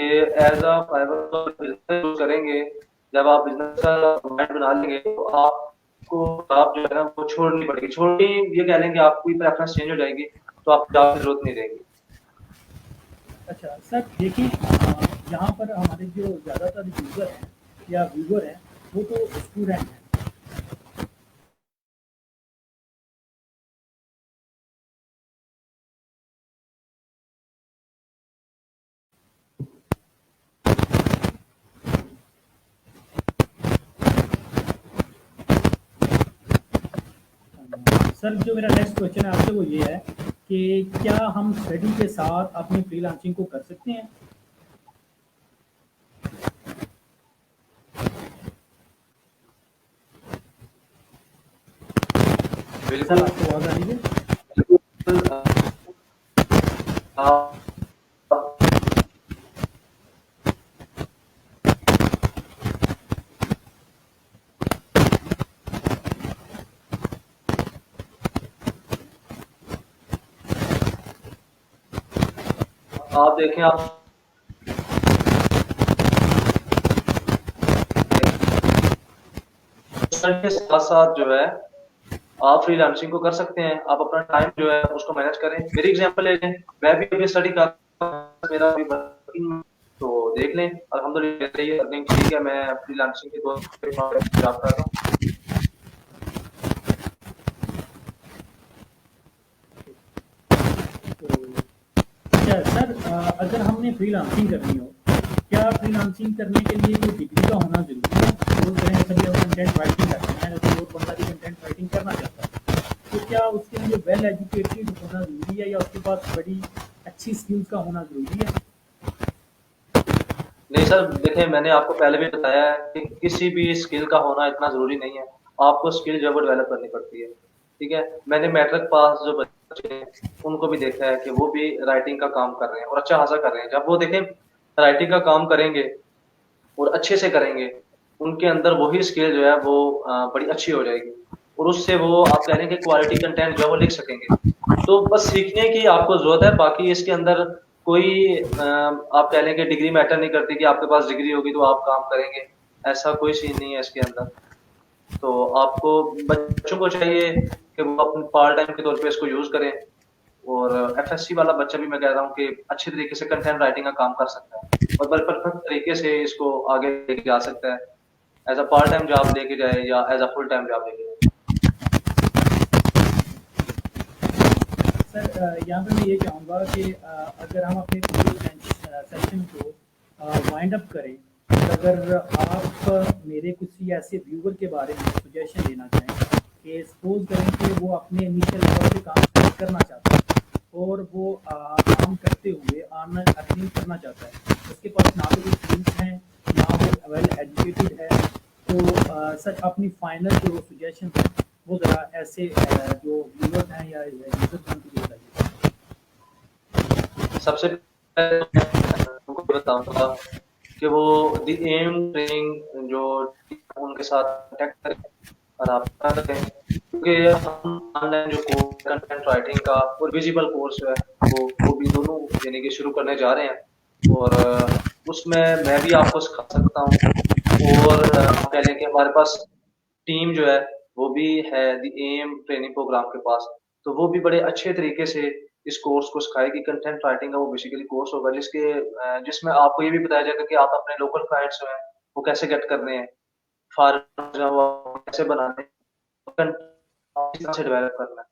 as a fibre business use करेंगे। जब आप बिजनेस का माइंड बना लेंगे तो आपको आप जो है ना वो छोड़नी पड़ेगी, छोड़नी ये कह लेंगे आपकी प्रेफरेंस चेंज हो जाएगी, तो आपको जॉब की जरूरत नहीं रहेगी। अच्छा सर देखिए यहाँ पर हमारे जो ज़्यादातर यूज़र हैं या व्यूअर हैं वो तो स्टूडेंट हैं। सर जो मेरा नेक्स्ट क्वेश्चन है आपसे वो ये है कि क्या हम स्टडी के साथ अपनी फ्रीलांसिंग को कर सकते हैं? सर बिल्कुल। आपको आवाज़ आ रही है? बिल्कुल। आप आप देखें, आप स्टडी के साथ साथ जो है आप फ्रीलांसिंग को कर सकते हैं। आप अपना टाइम जो है उसको मैनेज करें। मेरी एग्जांपल ले लें, मैं भी अभी स्टडी कर रहा हूं, मेरा अभी वर्किंग, तो देख लें अल्हम्दुलिल्लाह ये अर्निंग ठीक है। मैं फ्रीलांसिंग के तौर पे जॉब कर रहा हूँ। तो अच्छा सर अगर हमने फ्रीलांसिंग करनी हो, क्या फ्रीलांसिंग करने के लिए कोई डिग्री का होना ज़रूरी है? सपोज़ करें कभी हम कंटेंट राइटिंग करते हैं, कोई और बंदा भी कंटेंट राइटिंग करना चाहता है, तो क्या उसके लिए वेल एजुकेटेड होना ज़रूरी है या उसके पास बड़ी अच्छी स्किल्स का होना ज़रूरी है? नहीं सर, देखें मैंने आपको पहले भी बताया है कि किसी भी स्किल का होना इतना ज़रूरी नहीं है। आपको स्किल जो है वो डेवलप करनी पड़ती है, ठीक है? मैंने मैट्रिक पास जो बच्चे हैं, उनको भी देखा है कि वो भी राइटिंग का काम कर रहे हैं और अच्छा खासा कर रहे हैं। जब वो देखें राइटिंग का काम करेंगे और अच्छे से करेंगे, उनके अंदर वही स्किल जो है वो बड़ी अच्छी हो जाएगी और उससे वो आप कह रहे हैं कि क्वालिटी कंटेंट जो है वो लिख सकेंगे। तो बस सीखने की आपको ज़रूरत है, बाकी इसके अंदर कोई आप कह लें कि डिग्री मैटर नहीं करती कि आपके पास डिग्री होगी तो आप काम करेंगे, ऐसा कोई सीन नहीं है इसके अंदर। तो आपको बच्चों को चाहिए कि वो अपने पार्ट टाइम के तौर पे इसको यूज़ करें और एफएससी वाला बच्चा भी मैं कह रहा हूँ कि अच्छे तरीके से कंटेंट राइटिंग का काम कर सकता है और बड़े परफेक्ट तरीके से इसको आगे लेके जा सकता है, as a part time job लेके जाए या as a full time job लेके जाए। सर यहाँ पे मैं ये चाहूँगा कि अगर हम अपने पूरे सेशन को वाइंड अप करें, तो अगर आप मेरे किसी ऐसे व्यूअर के बारे में सजेशन देना चाहें कि सपोज करें कि वो अपने इनिशियल लेवल पे काम स्टार्ट करना चाहता है और वो काम करते हुए ऑनलाइन अर्निंग करना चाहता है, उसके पास ना तो कोई स्किल्स हैं ना वो वेल एजुकेटेड है, तो सर अपनी फाइनल जो सजेशन है वो ज़रा ऐसे जो व्यूअर्स हैं या यूज़र्स हैं उनके लिए बताइए। सबसे पहले मैं उनको बताऊँगा कि वो द एम ट्रेनिंग जो उनके साथ कॉन्टैक्ट करें और आप करें, क्योंकि हम ऑनलाइन जो कोर्स कंटेंट राइटिंग का और विजिबल कोर्स है वो भी दोनों यानी कि शुरू करने जा रहे हैं और उसमें मैं भी आपको सिखा सकता हूँ और आप कह लें कि हमारे पास टीम जो है वो भी है द एम ट्रेनिंग प्रोग्राम के पास, तो वो भी बड़े अच्छे तरीके से इस कोर्स को सिखाएगी। कंटेंट राइटिंग का वो बेसिकली कोर्स होगा जिसमें आपको ये भी बताया जाएगा कि आप अपने लोकल क्लाइंट्स जो हैं वो कैसे गेट करने हैं, फॉर्म जो है वो कैसे बनाने हैं, कंटेंट से डेवलप करना है।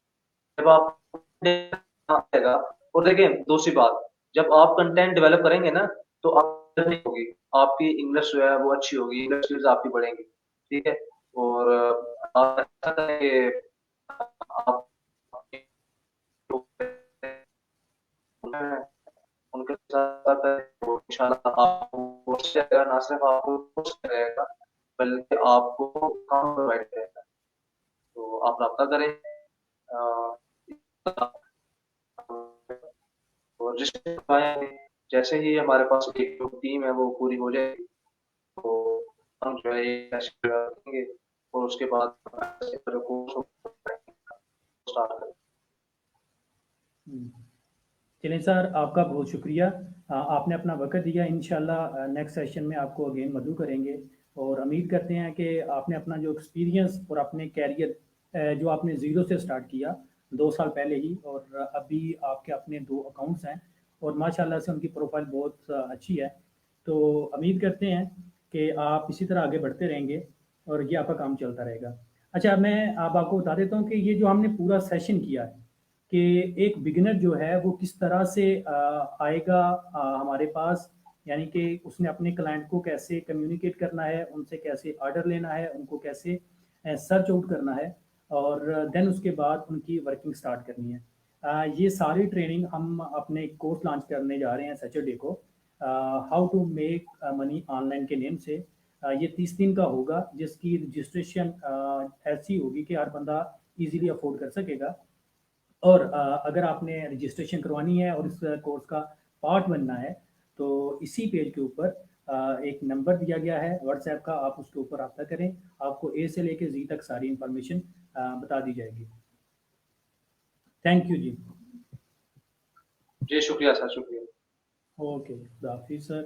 जब आप आएगा और देखिए दूसरी बात, जब आप कंटेंट डेवलप करेंगे ना तो आप नहीं होगी, आपकी इंग्लिश जो है वो अच्छी होगी, इंग्लिश स्किल्स आपकी बढ़ेंगी, ठीक है? और आप ऐसा करें कि आप उनके साथ इंशाल्लाह आपको कोर्स रहेगा, ना सिर्फ आपको कोर्स रहेगा बल्कि आपको काम प्रोवाइड करेगा। तो आप रब्ता करें और रजिस्टर जैसे ही हमारे पास एक जो टीम है वो पूरी हो जाएगी तो हम जो है ये करेंगे और उसके बाद कोर्स स्टार्ट करेंगे। चलें सर, आपका बहुत शुक्रिया। आपने अपना वक्त दिया। इंशाल्लाह नेक्स्ट सेशन में आपको अगेन मदऊ करेंगे और उम्मीद करते हैं कि आपने अपना जो एक्सपीरियंस और अपने कैरियर जो आपने ज़ीरो से स्टार्ट किया 2 साल पहले ही, और अभी आपके अपने 2 अकाउंट्स हैं और माशाल्लाह से उनकी प्रोफाइल बहुत अच्छी है। तो उम्मीद करते हैं कि आप इसी तरह आगे बढ़ते रहेंगे और ये आपका काम चलता रहेगा। अच्छा, मैं अब आपको बता देता हूँ कि ये जो हमने पूरा सेशन किया है कि एक बिगिनर जो है वो किस तरह से आएगा हमारे पास, यानी कि उसने अपने क्लाइंट को कैसे कम्युनिकेट करना है, उनसे कैसे ऑर्डर लेना है, उनको कैसे सर्च आउट करना है और देन उसके बाद उनकी वर्किंग स्टार्ट करनी है। ये सारी ट्रेनिंग हम अपने कोर्स लॉन्च करने जा रहे हैं सैटरडे को, how to make money online के नेम से। ये 30 दिन का होगा जिसकी रजिस्ट्रेशन ऐसी होगी कि हर बंदा इजीली अफोर्ड कर सकेगा। और अगर आपने रजिस्ट्रेशन करवानी है और इस कोर्स का पार्ट बनना है तो इसी पेज के ऊपर एक नंबर दिया गया है व्हाट्सएप का, आप उसके ऊपर रब्ता करें, आपको ए से लेके जी तक सारी इंफॉर्मेशन बता दी जाएगी। थैंक यू जी। जी शुक्रिया सर, शुक्रिया। ओके, खुदा हाफिज़ सर।